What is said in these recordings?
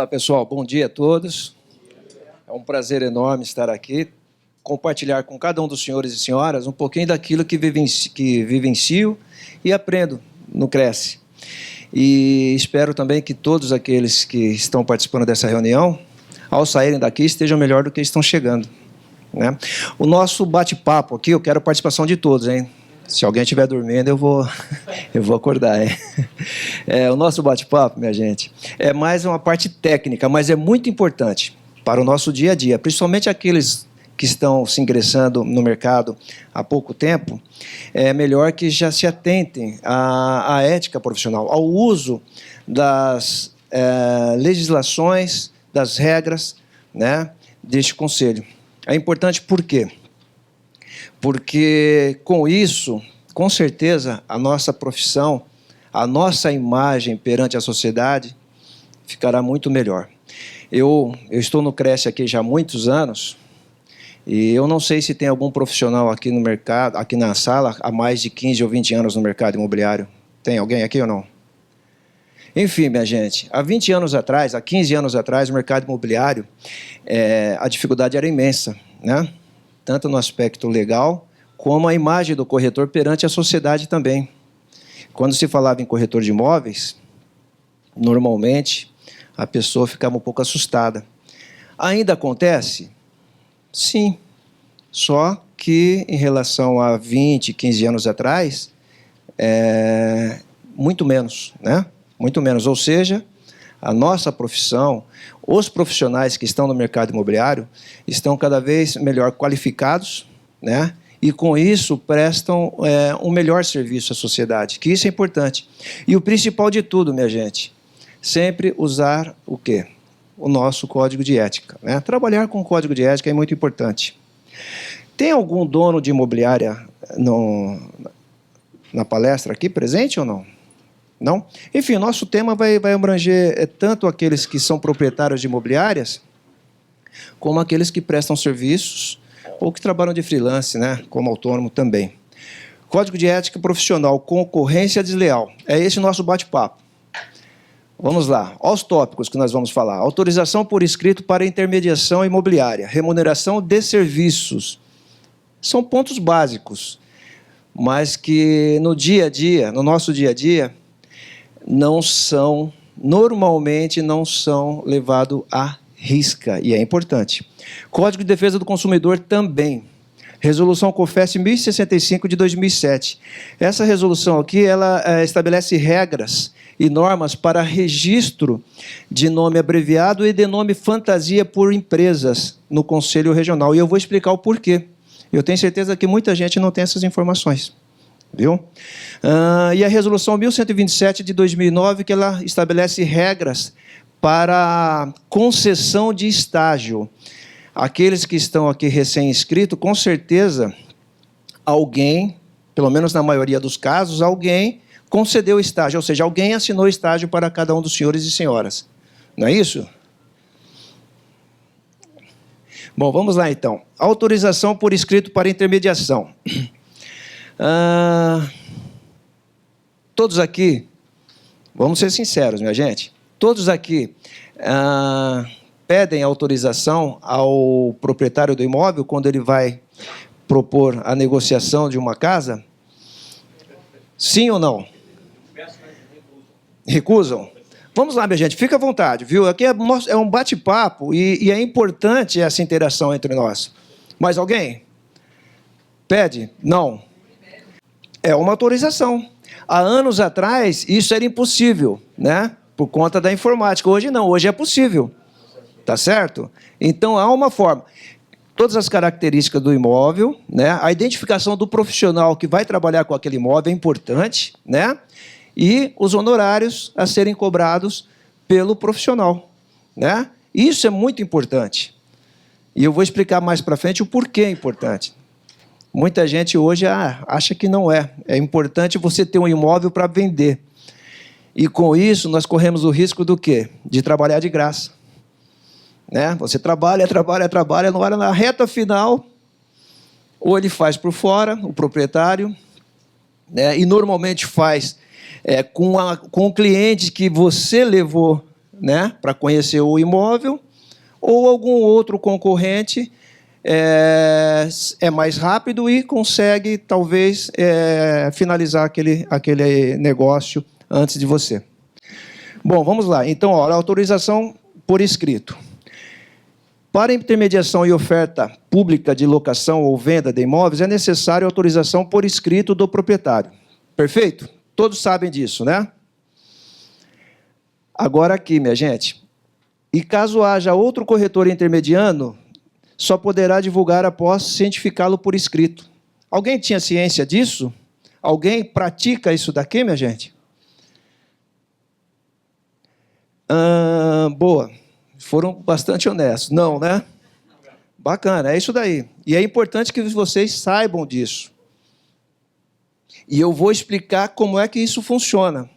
Olá, pessoal. Bom dia a todos. É um prazer enorme estar aqui, compartilhar com cada um dos senhores e senhoras um pouquinho daquilo que vivencio e aprendo no Cresce. E espero também que todos aqueles que estão participando dessa reunião, ao saírem daqui, estejam melhor do que estão chegando, né? O nosso bate-papo aqui, eu quero a participação de todos, hein? Se alguém estiver dormindo, eu vou acordar, hein? O nosso bate-papo, minha gente, é mais uma parte técnica, mas é muito importante para o nosso dia a dia, principalmente aqueles que estão se ingressando no mercado há pouco tempo. É melhor que já se atentem à ética profissional, ao uso das legislações, das regras, né, deste conselho. É importante por quê? Porque, com isso, com certeza, a nossa profissão, a nossa imagem perante a sociedade ficará muito melhor. Eu estou no Cresce aqui já há muitos anos, e eu não sei se tem algum profissional aqui no mercado, aqui na sala, há mais de 15 ou 20 anos no mercado imobiliário. Tem alguém aqui ou não? Enfim, minha gente, há 20 anos atrás, há 15 anos atrás, o mercado imobiliário, a dificuldade era imensa, né? Tanto no aspecto legal, como a imagem do corretor perante a sociedade também. Quando se falava em corretor de imóveis, normalmente a pessoa ficava um pouco assustada. Ainda acontece? Sim. Só que em relação a 20, 15 anos atrás, muito menos, né? Muito menos. Ou seja, a nossa profissão, os profissionais que estão no mercado imobiliário estão cada vez melhor qualificados, né? E com isso prestam um melhor serviço à sociedade, que isso é importante. E o principal de tudo, minha gente, sempre usar o quê? O nosso código de ética, né? Trabalhar com o código de ética é muito importante. Tem algum dono de imobiliária na palestra aqui presente ou não? Não? Enfim, nosso tema vai abranger tanto aqueles que são proprietários de imobiliárias, como aqueles que prestam serviços ou que trabalham de freelance, né, como autônomo também. Código de ética profissional, concorrência desleal. É esse o nosso bate-papo. Vamos lá, aos tópicos que nós vamos falar. Autorização por escrito para intermediação imobiliária, remuneração de serviços. São pontos básicos, mas que no dia a dia, no nosso dia a dia, normalmente não são levados à risca, e é importante. Código de Defesa do Consumidor também. Resolução COFES 1065 de 2007. Essa resolução aqui, ela estabelece regras e normas para registro de nome abreviado e de nome fantasia por empresas no Conselho Regional. E eu vou explicar o porquê. Eu tenho certeza que muita gente não tem essas informações. Viu? E a Resolução 1127 de 2009, que ela estabelece regras para concessão de estágio. Aqueles que estão aqui recém-inscritos, com certeza, alguém, pelo menos na maioria dos casos, alguém concedeu estágio, ou seja, alguém assinou estágio para cada um dos senhores e senhoras. Não é isso? Bom, vamos lá então. Autorização por escrito para intermediação. Todos aqui, vamos ser sinceros, minha gente, todos aqui pedem autorização ao proprietário do imóvel quando ele vai propor a negociação de uma casa? Sim ou não? Recusam? Vamos lá, minha gente, fica à vontade, viu? Aqui é um bate-papo e é importante essa interação entre nós. Mais alguém? Pede? Não. É uma autorização. Há anos atrás, isso era impossível, né? Por conta da informática. Hoje não, hoje é possível. Tá certo? Então, há uma forma. Todas as características do imóvel, né? A identificação do profissional que vai trabalhar com aquele imóvel é importante, né? E os honorários a serem cobrados pelo profissional, né? Isso é muito importante. E eu vou explicar mais para frente o porquê é importante. Muita gente hoje acha que não é. É importante você ter um imóvel para vender. E com isso, nós corremos o risco do quê? De trabalhar de graça. Né? Você trabalha, na reta final, ou ele faz por fora, o proprietário, né? E normalmente faz com o cliente que você levou né, para conhecer o imóvel, ou algum outro concorrente é mais rápido e consegue, talvez, finalizar aquele negócio antes de você. Bom, vamos lá. Então, a autorização por escrito. Para intermediação e oferta pública de locação ou venda de imóveis, é necessário autorização por escrito do proprietário. Perfeito? Todos sabem disso, né? Agora aqui, minha gente. E caso haja outro corretor intermediando, só poderá divulgar após cientificá-lo por escrito. Alguém tinha ciência disso? Alguém pratica isso daqui, minha gente? Boa. Foram bastante honestos. Não, né? Bacana, é isso daí. E é importante que vocês saibam disso. E eu vou explicar como é que isso funciona.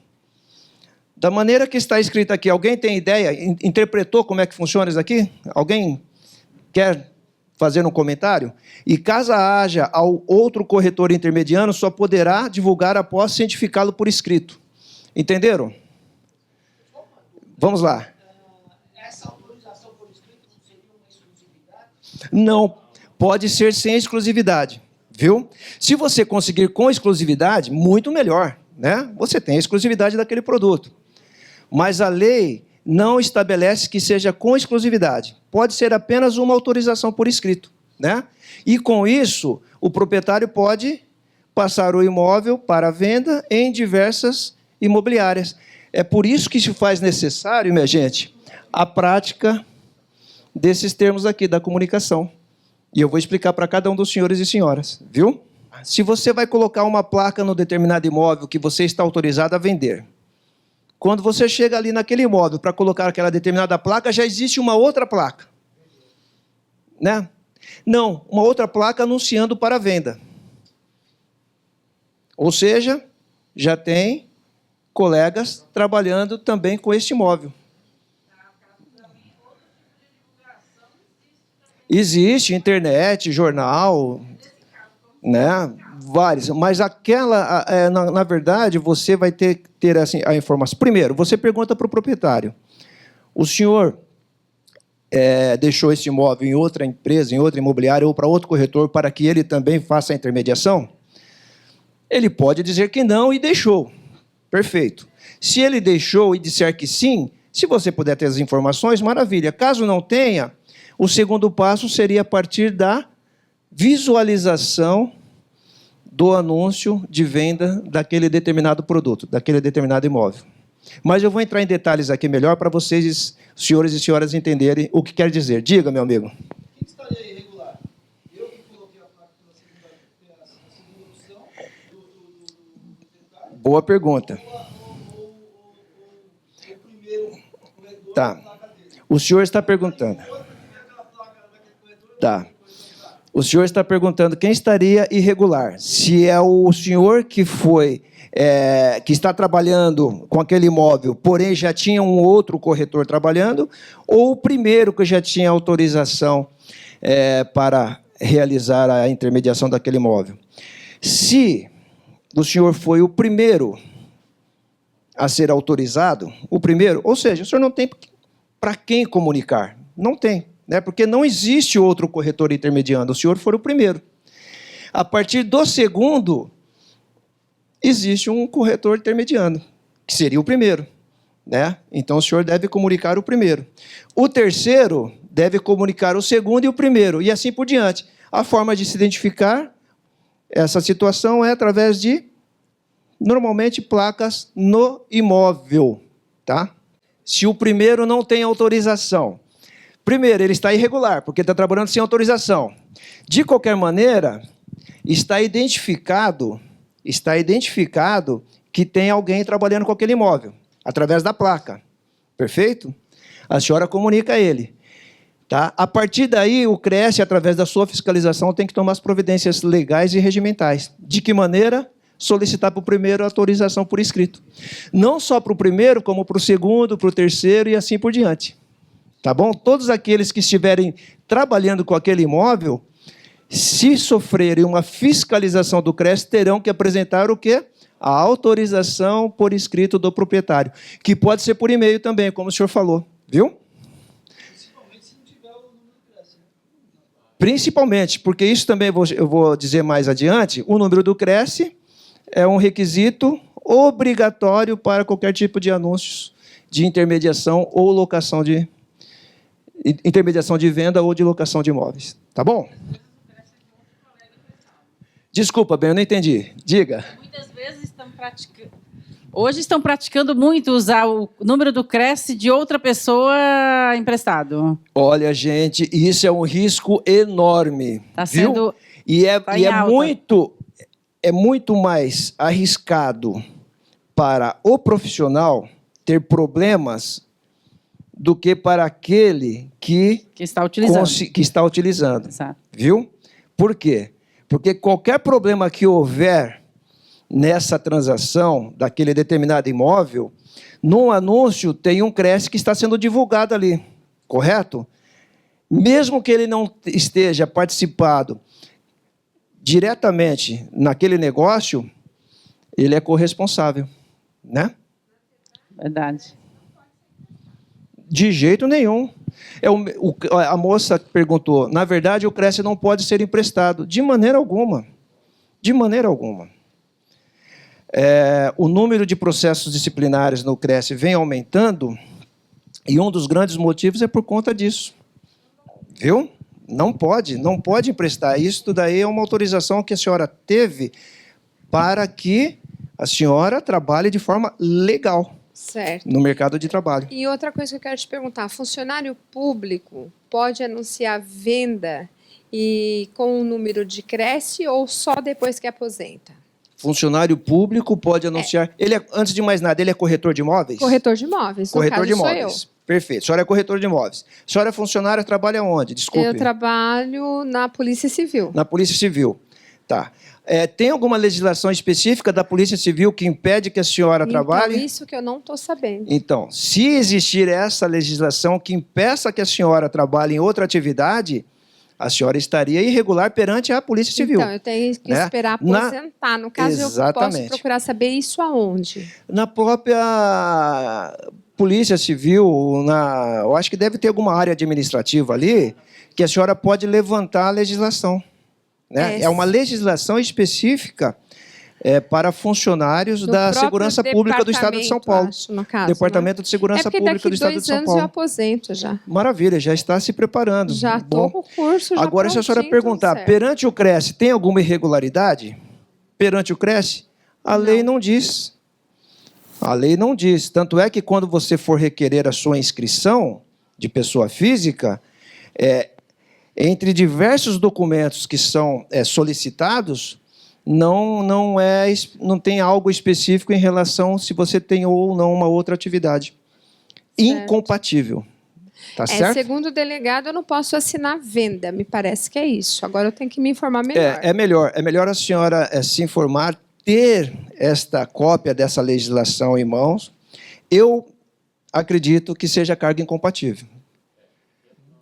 Da maneira que está escrito aqui, alguém tem ideia? Interpretou como é que funciona isso aqui? Alguém quer fazer um comentário? E caso haja outro corretor intermediano, só poderá divulgar após cientificá-lo por escrito. Entenderam? Vamos lá. Essa autorização por escrito não seria uma exclusividade? Não, pode ser sem exclusividade, viu? Se você conseguir com exclusividade, muito melhor, né? Você tem a exclusividade daquele produto. Mas a lei não estabelece que seja com exclusividade. Pode ser apenas uma autorização por escrito, né? E com isso, o proprietário pode passar o imóvel para venda em diversas imobiliárias. É por isso que se faz necessário, minha gente, a prática desses termos aqui da comunicação. E eu vou explicar para cada um dos senhores e senhoras, viu? Se você vai colocar uma placa no determinado imóvel que você está autorizado a vender, quando você chega ali naquele imóvel para colocar aquela determinada placa, já existe uma outra placa, né? Não, uma outra placa anunciando para venda. Ou seja, já tem colegas trabalhando também com este imóvel. Existe internet, jornal, né? Vários, mas aquela, na verdade, você vai ter assim, a informação. Primeiro, você pergunta para o proprietário: o senhor deixou esse imóvel em outra empresa, em outra imobiliária ou para outro corretor para que ele também faça a intermediação? Ele pode dizer que não e deixou. Perfeito. Se ele deixou e disser que sim, se você puder ter as informações, maravilha. Caso não tenha, o segundo passo seria a partir da visualização do anúncio de venda daquele determinado produto, daquele determinado imóvel. Mas eu vou entrar em detalhes aqui melhor para vocês, senhores e senhoras, entenderem o que quer dizer. Diga, meu amigo. Quem estaria irregular? Eu que coloquei a placa pela segunda opção do proprietário? Boa pergunta. Ou o primeiro corredor Tá. da placa dele? O senhor está perguntando. Aquela placa naquele corredor? Tá. O senhor está perguntando quem estaria irregular. Se é o senhor que que está trabalhando com aquele imóvel, porém já tinha um outro corretor trabalhando, ou o primeiro que já tinha autorização para realizar a intermediação daquele imóvel. Se o senhor foi o primeiro a ser autorizado, o primeiro, ou seja, o senhor não tem para quem comunicar. Não tem. Né? Porque não existe outro corretor intermediando, o senhor for o primeiro. A partir do segundo, existe um corretor intermediando, que seria o primeiro. Né? Então, o senhor deve comunicar o primeiro. O terceiro deve comunicar o segundo e o primeiro, e assim por diante. A forma de se identificar essa situação é através de, normalmente, placas no imóvel. Tá? Se o primeiro não tem autorização, primeiro, ele está irregular, porque está trabalhando sem autorização. De qualquer maneira, está identificado que tem alguém trabalhando com aquele imóvel, através da placa. Perfeito? A senhora comunica a ele. Tá? A partir daí, o CRES, através da sua fiscalização, tem que tomar as providências legais e regimentais. De que maneira? Solicitar para o primeiro a autorização por escrito. Não só para o primeiro, como para o segundo, para o terceiro e assim por diante. Tá bom? Todos aqueles que estiverem trabalhando com aquele imóvel, se sofrerem uma fiscalização do CRES, terão que apresentar o quê? a autorização por escrito do proprietário, que pode ser por e-mail também, como o senhor falou, viu? Principalmente se não tiver o número do CRES, né? Principalmente, porque isso também eu vou dizer mais adiante, o número do CRES é um requisito obrigatório para qualquer tipo de anúncios de intermediação ou locação de intermediação de venda ou de locação de imóveis. Tá bom? Desculpa, bem, eu não entendi. Diga. Muitas vezes hoje estão praticando muito usar o número do CRES de outra pessoa emprestado. Olha, gente, isso é um risco enorme. Tá viu? sendo. E tá em alta. É muito mais arriscado para o profissional ter problemas do que para aquele que está utilizando. que está utilizando. Exato. Viu? Por quê? Porque qualquer problema que houver nessa transação daquele determinado imóvel, no anúncio tem um CRES que está sendo divulgado ali, correto? Mesmo que ele não esteja participado diretamente naquele negócio, ele é corresponsável, né? Verdade. De jeito nenhum. A moça perguntou, na verdade, o CRES não pode ser emprestado. De maneira alguma. De maneira alguma. O número de processos disciplinares no CRES vem aumentando e um dos grandes motivos é por conta disso. Viu? Não pode emprestar. Isso daí é uma autorização que a senhora teve para que a senhora trabalhe de forma legal. Certo. No mercado de trabalho. E outra coisa que eu quero te perguntar, funcionário público pode anunciar venda e com o número de CRES ou só depois que aposenta? Funcionário público pode anunciar... Ele antes de mais nada, ele é corretor de imóveis? Corretor de imóveis, no Corretor caso de sou imóveis. Perfeito. A senhora é corretor de imóveis. A senhora é funcionária, trabalha onde? Desculpe. Eu trabalho na Polícia Civil. Na Polícia Civil. Tá. Tem alguma legislação específica da Polícia Civil que impede que a senhora trabalhe? Então, isso que eu não estou sabendo. Então, se existir essa legislação que impeça que a senhora trabalhe em outra atividade, a senhora estaria irregular perante a Polícia Civil. Então, eu tenho que né? esperar aposentar. No caso, Exatamente. eu posso procurar saber isso aonde? Na própria Polícia Civil, eu acho que deve ter alguma área administrativa ali que a senhora pode levantar a legislação. Né? É uma legislação específica para funcionários da Segurança Pública do Estado de São Paulo. Acho, no caso, Departamento de Segurança Pública do Estado de São daqui 2 anos Paulo. eu aposento já. Maravilha, já está se preparando. Já estou com o curso, já Agora, se a senhora prontinho, tudo perguntar, certo. perante o CRES, tem alguma irregularidade? Perante o CRES, a lei não diz. A lei não diz. Tanto é que quando você for requerer a sua inscrição de pessoa física, entre diversos documentos que são solicitados, não tem algo específico em relação se você tem ou não uma outra atividade. Incompatível. Tá certo? Segundo o delegado, eu não posso assinar venda, me parece que é isso. Agora eu tenho que me informar melhor. É melhor a senhora se informar, ter esta cópia dessa legislação em mãos. Eu acredito que seja carga incompatível.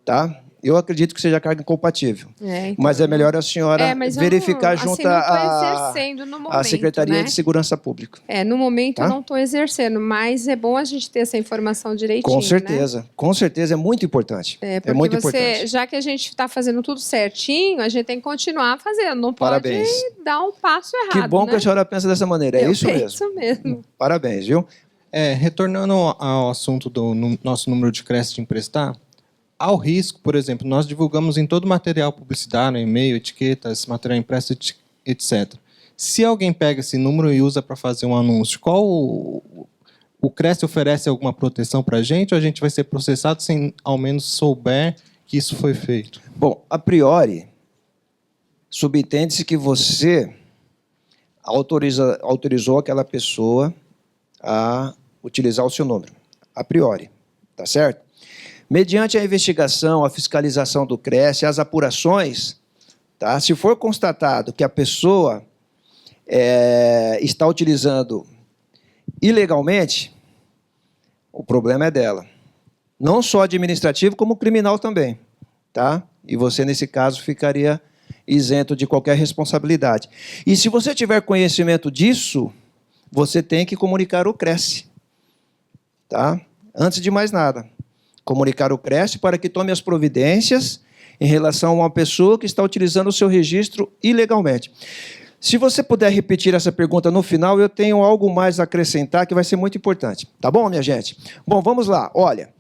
Tá? Eu acredito que seja carga incompatível. Então, mas é melhor a senhora verificar junto à Secretaria, né? de Segurança Pública. No momento Tá? eu não estou exercendo, mas é bom a gente ter essa informação direitinho. Com certeza, né? Com certeza, é muito importante. Porque muito importante. Já que a gente está fazendo tudo certinho, a gente tem que continuar fazendo, não pode Parabéns. dar um passo errado. Que bom, né? que a senhora pensa dessa maneira, é isso mesmo. Isso mesmo. Parabéns, viu? Retornando ao assunto do nosso número de CRES de emprestar, ao risco, por exemplo, nós divulgamos em todo o material publicitário, e-mail, etiquetas, material impresso, etc. Se alguém pega esse número e usa para fazer um anúncio, o CRES oferece alguma proteção para a gente ou a gente vai ser processado sem ao menos souber que isso foi feito? Bom, a priori, subentende-se que você autorizou aquela pessoa a utilizar o seu número. A priori, tá certo? Mediante a investigação, a fiscalização do CRES, as apurações, tá? Se for constatado que a pessoa está utilizando ilegalmente, o problema é dela. Não só administrativo, como criminal também. Tá? E você, nesse caso, ficaria isento de qualquer responsabilidade. E se você tiver conhecimento disso, você tem que comunicar o CRESSE. Tá? Antes de mais nada, comunicar o CRESSE para que tome as providências em relação a uma pessoa que está utilizando o seu registro ilegalmente. Se você puder repetir essa pergunta no final, eu tenho algo mais a acrescentar que vai ser muito importante. Tá bom, minha gente? Bom, vamos lá. Olha,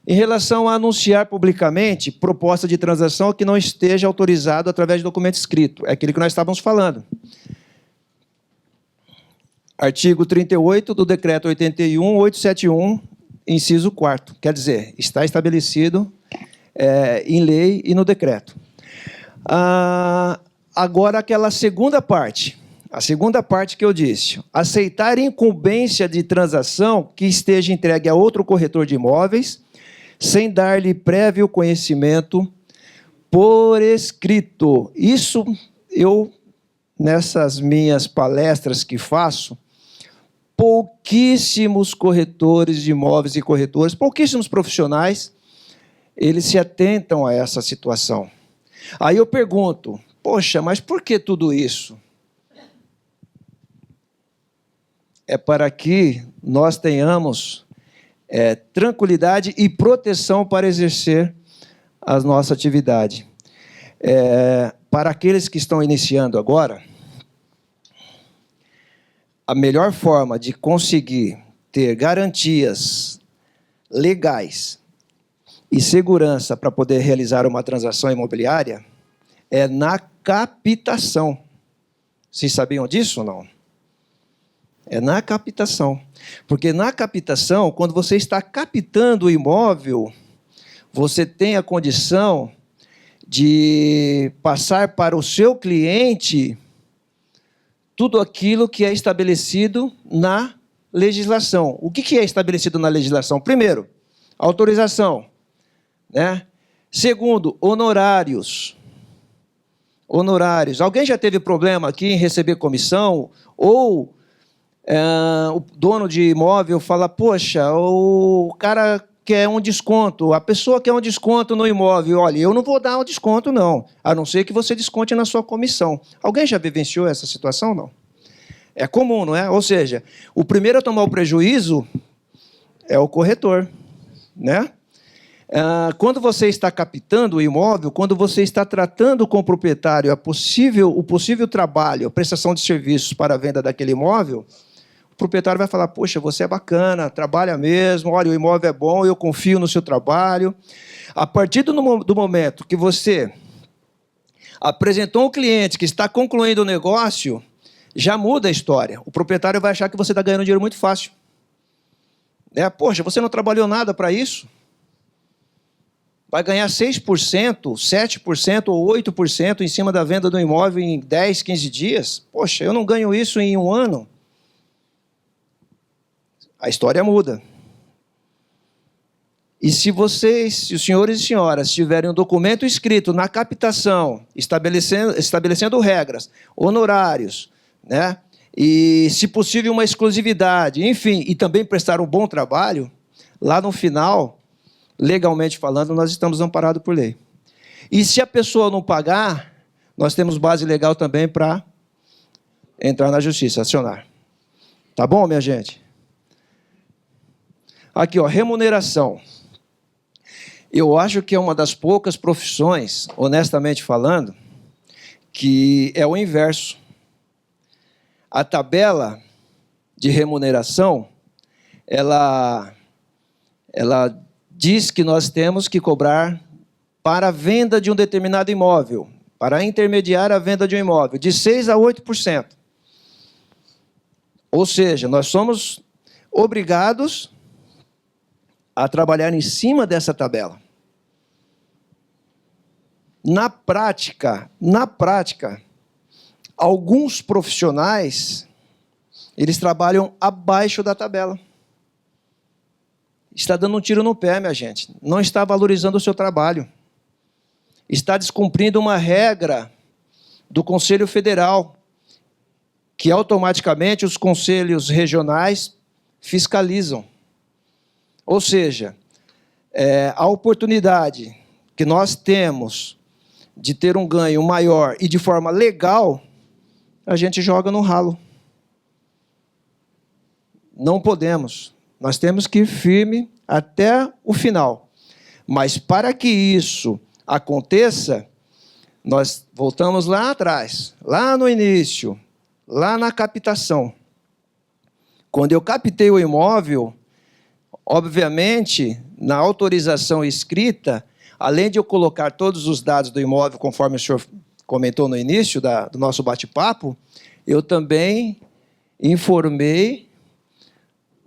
em relação a anunciar publicamente proposta de transação que não esteja autorizado através de documento escrito. É aquele que nós estávamos falando. Artigo 38 do Decreto 81.871, inciso 4º. Quer dizer, está estabelecido em lei e no decreto. Agora, aquela segunda parte. A segunda parte que eu disse. Aceitar incumbência de transação que esteja entregue a outro corretor de imóveis, sem dar-lhe prévio conhecimento por escrito. Isso eu, nessas minhas palestras que faço, pouquíssimos corretores de imóveis e corretores, pouquíssimos profissionais, eles se atentam a essa situação. Aí eu pergunto, poxa, mas por que tudo isso? É para que nós tenhamos tranquilidade e proteção para exercer a nossa atividade. Para aqueles que estão iniciando agora, a melhor forma de conseguir ter garantias legais e segurança para poder realizar uma transação imobiliária é na captação. Vocês sabiam disso ou não? É na captação. Porque na captação, quando você está captando o imóvel, você tem a condição de passar para o seu cliente tudo aquilo que é estabelecido na legislação. O que é estabelecido na legislação? Primeiro, autorização, né? Segundo, honorários. Honorários. Alguém já teve problema aqui em receber comissão? Ou o dono de imóvel fala, poxa, o cara quer um desconto, a pessoa quer um desconto no imóvel. Olha, eu não vou dar um desconto, não, a não ser que você desconte na sua comissão. Alguém já vivenciou essa situação, não? É comum, não é? Ou seja, o primeiro a tomar o prejuízo é o corretor, né? Quando você está captando o imóvel, quando você está tratando com o proprietário o possível trabalho, a prestação de serviços para a venda daquele imóvel, o proprietário vai falar, poxa, você é bacana, trabalha mesmo, olha, o imóvel é bom, eu confio no seu trabalho. A partir do momento que você apresentou um cliente que está concluindo o negócio, já muda a história. O proprietário vai achar que você está ganhando dinheiro muito fácil. Poxa, você não trabalhou nada para isso? Vai ganhar 6%, 7% ou 8% em cima da venda do imóvel em 10, 15 dias? Poxa, eu não ganho isso em um ano. A história muda. E se vocês, os senhores e senhoras, tiverem um documento escrito na captação, estabelecendo regras, honorários, né? E, se possível, uma exclusividade, enfim, e também prestar um bom trabalho, lá no final, legalmente falando, nós estamos amparados por lei. E se a pessoa não pagar, nós temos base legal também para entrar na justiça, acionar. Tá bom, minha gente? Aqui, ó, remuneração. Eu acho que é uma das poucas profissões, honestamente falando, que é o inverso. A tabela de remuneração, ela diz que nós temos que cobrar para a venda de um determinado imóvel, para intermediar a venda de um imóvel, de 6% a 8%. Ou seja, nós somos obrigados a trabalhar em cima dessa tabela. Na prática, alguns profissionais, eles trabalham abaixo da tabela. Está dando um tiro no pé, minha gente. Não está valorizando o seu trabalho. Está descumprindo uma regra do Conselho Federal, que automaticamente os conselhos regionais fiscalizam. Ou seja, a oportunidade que nós temos de ter um ganho maior e de forma legal, a gente joga no ralo. Não podemos. Nós temos que ir firme até o final. Mas para que isso aconteça, nós voltamos lá atrás, lá no início, lá na captação. Quando eu captei o imóvel, obviamente, na autorização escrita, além de eu colocar todos os dados do imóvel, conforme o senhor comentou no início do nosso bate-papo, eu também informei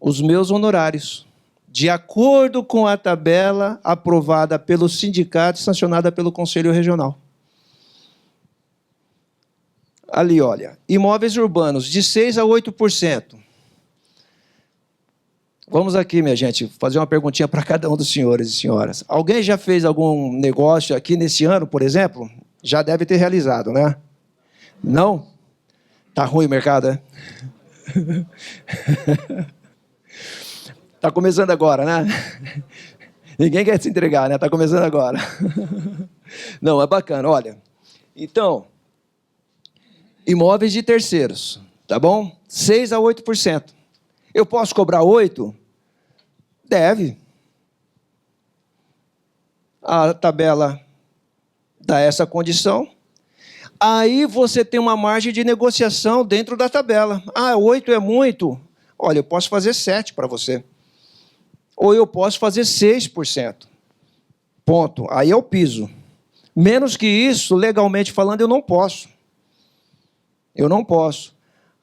os meus honorários, de acordo com a tabela aprovada pelo sindicato e sancionada pelo Conselho Regional. Ali, olha, imóveis urbanos de 6% a 8%. Vamos aqui, minha gente, fazer uma perguntinha para cada um dos senhores e senhoras. Alguém já fez algum negócio aqui nesse ano, por exemplo? Já deve ter realizado, né? Não? Tá ruim o mercado, é? Tá começando agora, né? Ninguém quer se entregar, né? Tá começando agora. Não, é bacana, olha. Então, imóveis de terceiros, tá bom? 6% a 8%. Eu posso cobrar 8%? Deve. A tabela dá essa condição. Aí você tem uma margem de negociação dentro da tabela. 8% é muito. Olha, eu posso fazer 7% para você. Ou eu posso fazer 6%. Ponto. Aí é o piso. Menos que isso, legalmente falando, eu não posso. Eu não posso.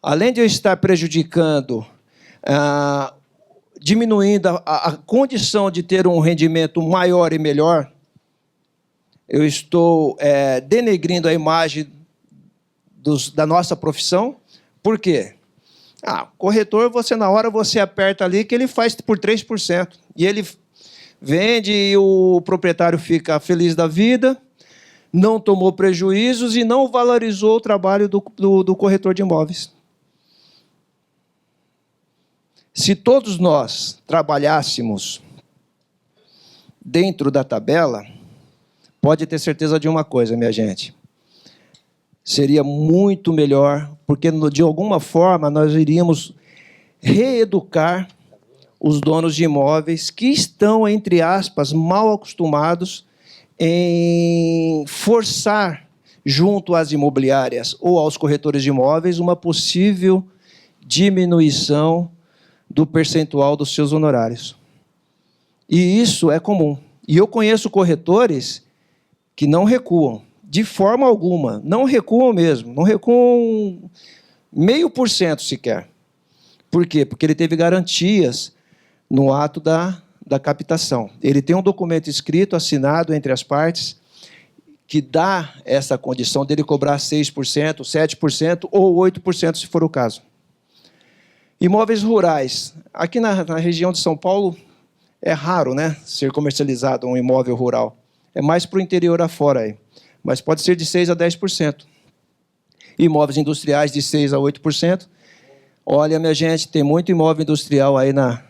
Além de eu estar prejudicando, diminuindo a condição de ter um rendimento maior e melhor, eu estou denegrindo a imagem da nossa profissão. Por quê? Corretor, na hora você aperta ali que ele faz por 3%. E ele vende e o proprietário fica feliz da vida, não tomou prejuízos e não valorizou o trabalho do corretor de imóveis. Se todos nós trabalhássemos dentro da tabela, pode ter certeza de uma coisa, minha gente. Seria muito melhor, porque de alguma forma nós iríamos reeducar os donos de imóveis que estão, entre aspas, mal acostumados em forçar junto às imobiliárias ou aos corretores de imóveis uma possível diminuição do percentual dos seus honorários. E isso é comum. E eu conheço corretores que não recuam, de forma alguma, não recuam mesmo, não recuam 0,5% sequer. Por quê? Porque ele teve garantias no ato da captação. Ele tem um documento escrito, assinado entre as partes, que dá essa condição dele cobrar 6%, 7% ou 8%, se for o caso. Imóveis rurais. Aqui na região de São Paulo, é raro, né, ser comercializado um imóvel rural. É mais para o interior afora aí. Mas pode ser de 6% a 10%. Imóveis industriais de 6% a 8%. Olha, minha gente, tem muito imóvel industrial aí na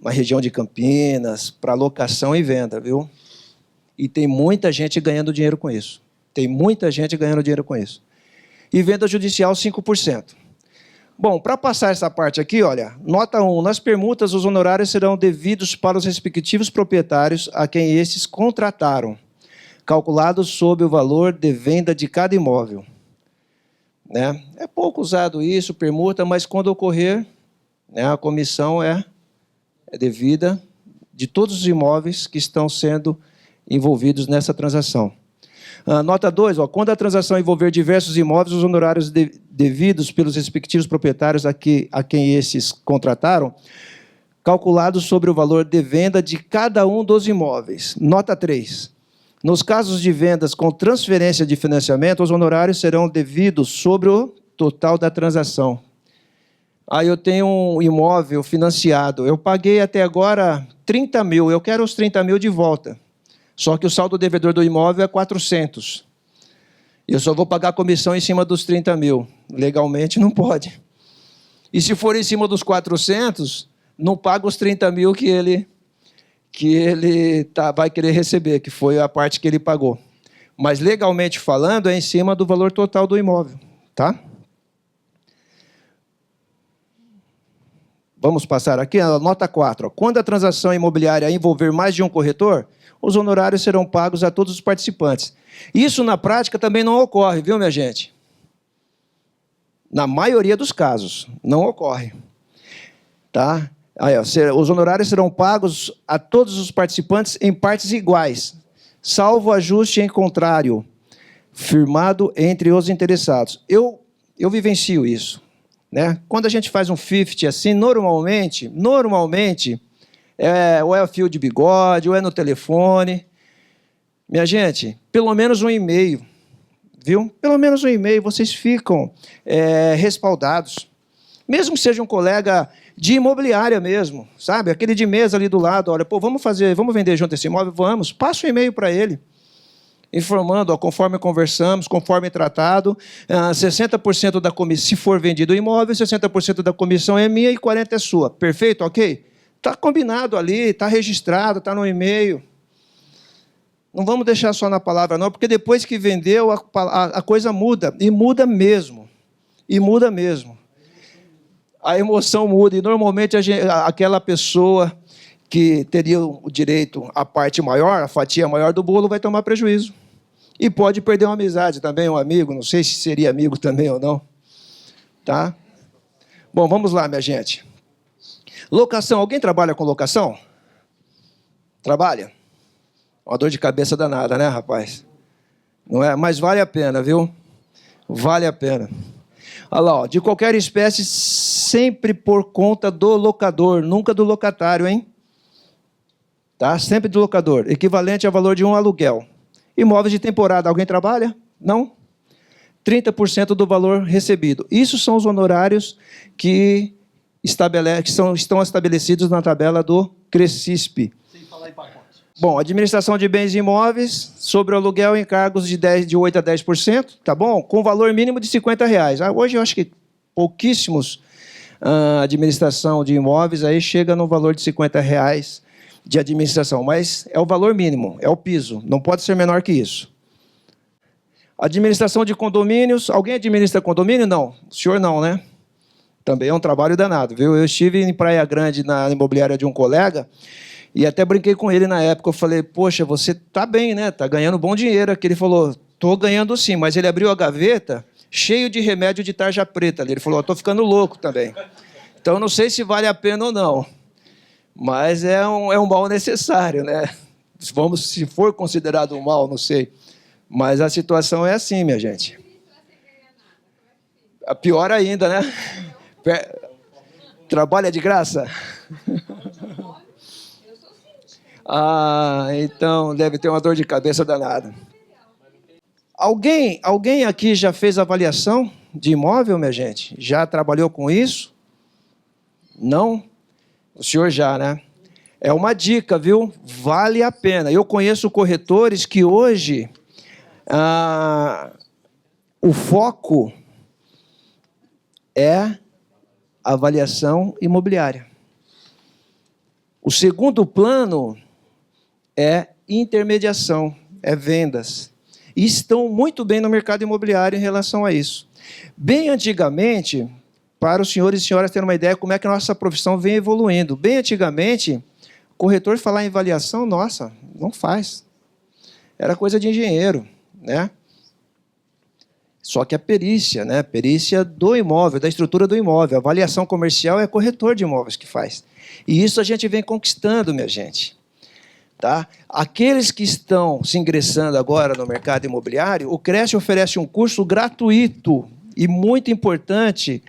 região de Campinas, para locação e venda, viu? E tem muita gente ganhando dinheiro com isso. Tem muita gente ganhando dinheiro com isso. E venda judicial, 5%. Bom, para passar essa parte aqui, olha, nota 1. Nas permutas, os honorários serão devidos para os respectivos proprietários a quem estes contrataram, calculados sob o valor de venda de cada imóvel. Né? É pouco usado isso, permuta, mas quando ocorrer, né, a comissão é devida de todos os imóveis que estão sendo envolvidos nessa transação. Nota 2, quando a transação envolver diversos imóveis, os honorários devidos pelos respectivos proprietários a quem esses contrataram, calculados sobre o valor de venda de cada um dos imóveis. Nota 3. Nos casos de vendas com transferência de financiamento, os honorários serão devidos sobre o total da transação. Aí eu tenho um imóvel financiado, eu paguei até agora 30 mil, eu quero os 30 mil de volta. Só que o saldo devedor do imóvel é 400. Eu só vou pagar comissão em cima dos 30 mil. Legalmente não pode. E se for em cima dos 400, não paga os 30 mil que ele vai querer receber, que foi a parte que ele pagou. Mas legalmente falando, é em cima do valor total do imóvel. Tá? Vamos passar aqui, a nota 4. Ó. Quando a transação imobiliária envolver mais de um corretor, os honorários serão pagos a todos os participantes. Isso, na prática, também não ocorre, viu, minha gente? Na maioria dos casos, não ocorre. Tá? Aí, ó, os honorários serão pagos a todos os participantes em partes iguais, salvo ajuste em contrário, firmado entre os interessados. Eu vivencio isso. Né? Quando a gente faz um 50 assim, normalmente, ou é o fio de bigode, ou é no telefone. Minha gente, pelo menos um e-mail, viu? Pelo menos um e-mail, vocês ficam respaldados. Mesmo que seja um colega de imobiliária mesmo, sabe? Aquele de mesa ali do lado, olha, pô, vamos vender junto esse imóvel? Vamos, passa um e-mail para ele, informando, ó, conforme conversamos, conforme tratado, 60% da comissão, se for vendido o imóvel, 60% da comissão é minha e 40% é sua. Perfeito? Ok? Está combinado ali, está registrado, está no e-mail. Não vamos deixar só na palavra, não, porque depois que vendeu, a coisa muda, e muda mesmo. E muda mesmo. A emoção muda, e normalmente aquela pessoa que teria o direito à parte maior, a fatia maior do bolo, vai tomar prejuízo. E pode perder uma amizade também, um amigo, não sei se seria amigo também ou não. Tá? Bom, vamos lá, minha gente. Locação, alguém trabalha com locação? Trabalha? Uma dor de cabeça danada, né, rapaz? Não é? Mas vale a pena, viu? Vale a pena. Olha lá, ó, de qualquer espécie, sempre por conta do locador, nunca do locatário, hein? Tá? Sempre do locador, equivalente ao valor de um aluguel. Imóveis de temporada, alguém trabalha? Não? 30% do valor recebido. Isso são os honorários que estão estabelecidos na tabela do CRECISP. Sem falar em pacote. Bom, administração de bens imóveis, sobre o aluguel, encargos de 8% a 10%, tá bom? Com valor mínimo de R$50. Hoje eu acho que pouquíssimos administração de imóveis aí chega no valor de R$50 de administração, mas é o valor mínimo, é o piso, não pode ser menor que isso. Administração de condomínios, alguém administra condomínio? Não, o senhor não, né? Também é um trabalho danado, viu? Eu estive em Praia Grande, na imobiliária de um colega, e até brinquei com ele na época, eu falei, poxa, você tá bem, né? Tá ganhando bom dinheiro. Aqui ele falou, tô ganhando sim, mas ele abriu a gaveta, cheio de remédio de tarja preta ali. Ele falou, tô ficando louco também. Então, eu não sei se vale a pena ou não. Mas é um mal necessário, né? Se for considerado um mal, não sei. Mas a situação é assim, minha gente. A pior ainda, né? Trabalha de graça? Então deve ter uma dor de cabeça danada. Alguém aqui já fez avaliação de imóvel, minha gente? Já trabalhou com isso? Não? O senhor já, né? É uma dica, viu? Vale a pena. Eu conheço corretores que hoje o foco é avaliação imobiliária. O segundo plano é intermediação, é vendas. E estão muito bem no mercado imobiliário em relação a isso. Bem antigamente, para os senhores e senhoras terem uma ideia como é que a nossa profissão vem evoluindo. Bem antigamente, o corretor falar em avaliação, nossa, não faz. Era coisa de engenheiro, né? Só que a perícia, né? Perícia do imóvel, da estrutura do imóvel. A avaliação comercial é corretor de imóveis que faz. E isso a gente vem conquistando, minha gente. Tá? Aqueles que estão se ingressando agora no mercado imobiliário, o CRECI oferece um curso gratuito e muito importante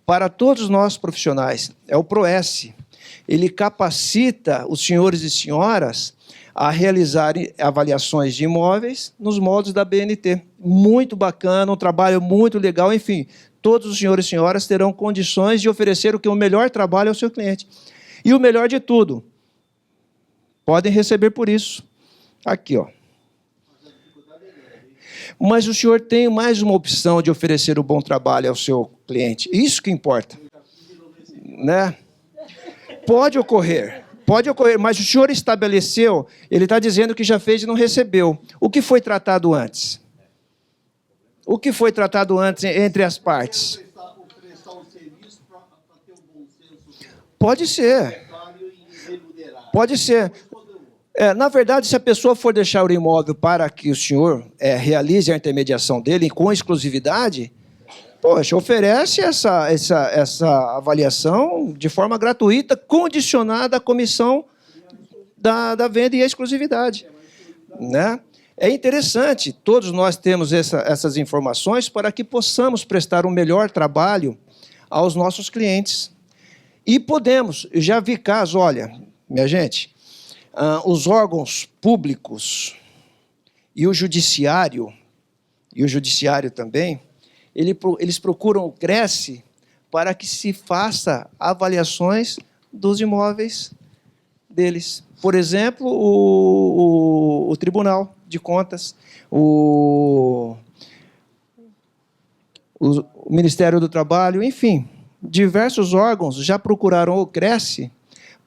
para todos nós profissionais. É o PROES. Ele capacita os senhores e senhoras a realizarem avaliações de imóveis nos moldes da BNT. Muito bacana, um trabalho muito legal. Enfim, todos os senhores e senhoras terão condições de oferecer o melhor trabalho ao seu cliente. E o melhor de tudo, podem receber por isso. Aqui, ó. Mas o senhor tem mais uma opção de oferecer um bom trabalho ao seu cliente. Isso que importa. Né? Pode ocorrer, mas o senhor estabeleceu, ele está dizendo que já fez e não recebeu. O que foi tratado antes? O que foi tratado antes entre as partes? Pode ser. Pode ser. Na verdade, se a pessoa for deixar o imóvel para que o senhor realize a intermediação dele com exclusividade, poxa, oferece essa avaliação de forma gratuita, condicionada à comissão da venda e à exclusividade. Né? É interessante, todos nós temos essas informações para que possamos prestar um melhor trabalho aos nossos clientes. E podemos, eu já vi casos, olha, minha gente, os órgãos públicos e o judiciário também, eles procuram o CRESSE para que se faça avaliações dos imóveis deles. Por exemplo, o Tribunal de Contas, o Ministério do Trabalho, enfim, diversos órgãos já procuraram o CRESSE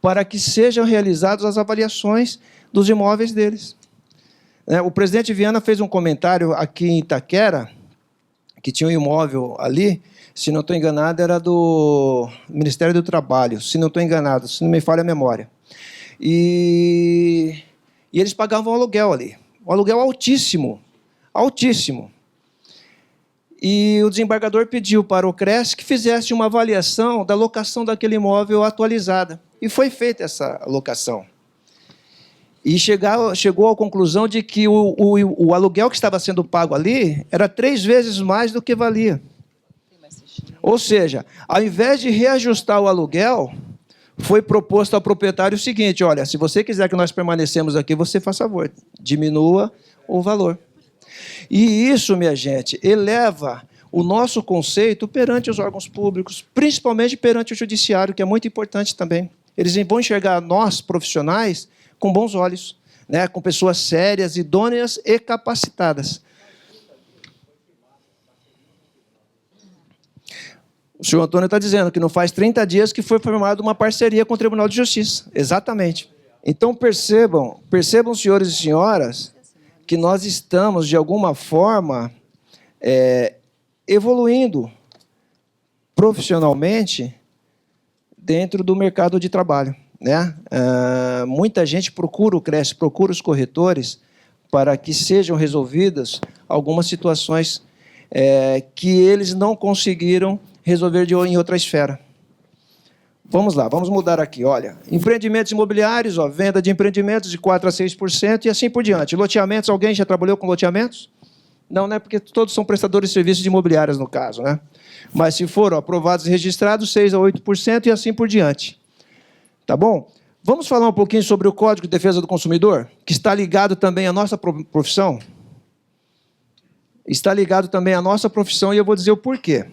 para que sejam realizadas as avaliações dos imóveis deles. O presidente Viana fez um comentário aqui em Itaquera, que tinha um imóvel ali, se não estou enganado, era do Ministério do Trabalho, se não estou enganado, se não me falha a memória. E eles pagavam aluguel ali, um aluguel altíssimo, altíssimo. E o desembargador pediu para o CRESSE que fizesse uma avaliação da locação daquele imóvel atualizada. E foi feita essa locação. E chegou à conclusão de que o aluguel que estava sendo pago ali era 3 vezes mais do que valia. Ou seja, ao invés de reajustar o aluguel, foi proposto ao proprietário o seguinte: olha, se você quiser que nós permanecemos aqui, você faz favor, diminua o valor. E isso, minha gente, eleva o nosso conceito perante os órgãos públicos, principalmente perante o judiciário, que é muito importante também. Eles vão enxergar nós, profissionais, com bons olhos, né? Com pessoas sérias, idôneas e capacitadas. O senhor Antônio está dizendo que não faz 30 dias que foi formada uma parceria com o Tribunal de Justiça. Exatamente. Então, percebam, senhores e senhoras, que nós estamos, de alguma forma, evoluindo profissionalmente dentro do mercado de trabalho. Né? Muita gente procura o CRESSE, procura os corretores para que sejam resolvidas algumas situações que eles não conseguiram resolver em outra esfera. Vamos lá, vamos mudar aqui. Olha, empreendimentos imobiliários, venda de empreendimentos de 4% a 6% e assim por diante. Loteamentos, alguém já trabalhou com loteamentos? Não, né? Porque todos são prestadores de serviços de imobiliárias, no caso. Né? Mas se foram aprovados e registrados, 6% a 8% e assim por diante. Tá bom? Vamos falar um pouquinho sobre o Código de Defesa do Consumidor, que está ligado também à nossa profissão? Está ligado também à nossa profissão e eu vou dizer o porquê.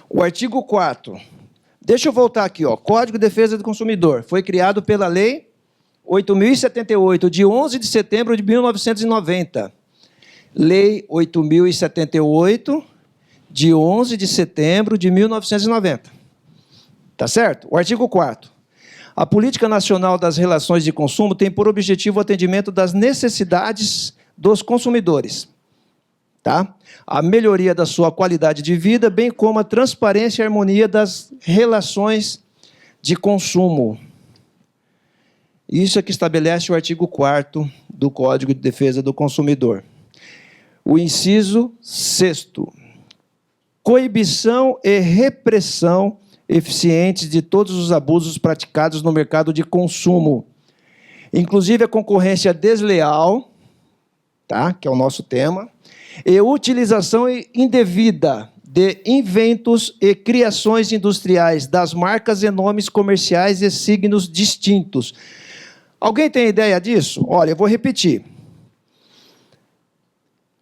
O artigo 4º. Deixa eu voltar aqui. Código de Defesa do Consumidor. Foi criado pela Lei 8.078, de 11 de setembro de 1990. Lei 8.078, de 11 de setembro de 1990. Tá certo? O artigo 4º. A Política Nacional das Relações de Consumo tem por objetivo o atendimento das necessidades dos consumidores. Tá? A melhoria da sua qualidade de vida, bem como a transparência e harmonia das relações de consumo. Isso é que estabelece o artigo 4º do Código de Defesa do Consumidor. O inciso 6º. Coibição e repressão eficientes de todos os abusos praticados no mercado de consumo, inclusive a concorrência desleal, tá? Que é o nosso tema, e utilização indevida de inventos e criações industriais das marcas e nomes comerciais e signos distintos. Alguém tem ideia disso? Olha, eu vou repetir.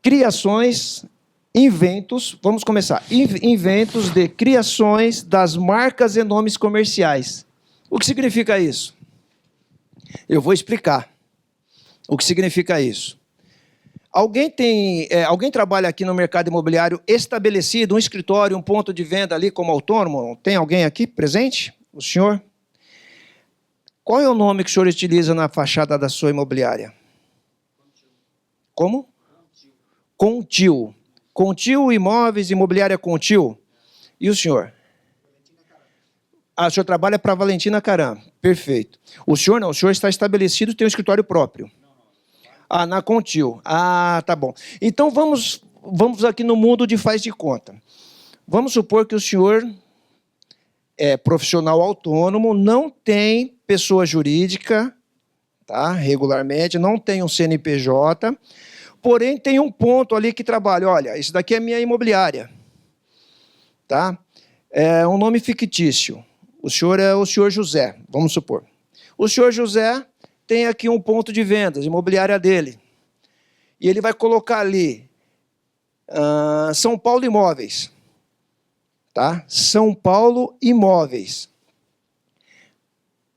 Criações, inventos, vamos começar. Inventos de criações das marcas e nomes comerciais. O que significa isso? Eu vou explicar o que significa isso. Alguém trabalha aqui no mercado imobiliário estabelecido, um escritório, um ponto de venda ali como autônomo? Tem alguém aqui presente? O senhor? Qual é o nome que o senhor utiliza na fachada da sua imobiliária? Como? Contil. Contil Imóveis, Imobiliária Contil. E o senhor? Ah, o senhor trabalha para a Valentina Caram. Perfeito. O senhor não, o senhor está estabelecido, tem um escritório próprio. Ah, na Contil. Ah, tá bom. Então, vamos aqui no mundo de faz de conta. Vamos supor que o senhor é profissional autônomo, não tem pessoa jurídica, tá? Regularmente, não tem um CNPJ, porém tem um ponto ali que trabalha. Olha, isso daqui é minha imobiliária. Tá? É um nome fictício. O senhor é o senhor José, vamos supor. O senhor José tem aqui um ponto de vendas, imobiliária dele. E ele vai colocar ali São Paulo Imóveis. Tá? São Paulo Imóveis.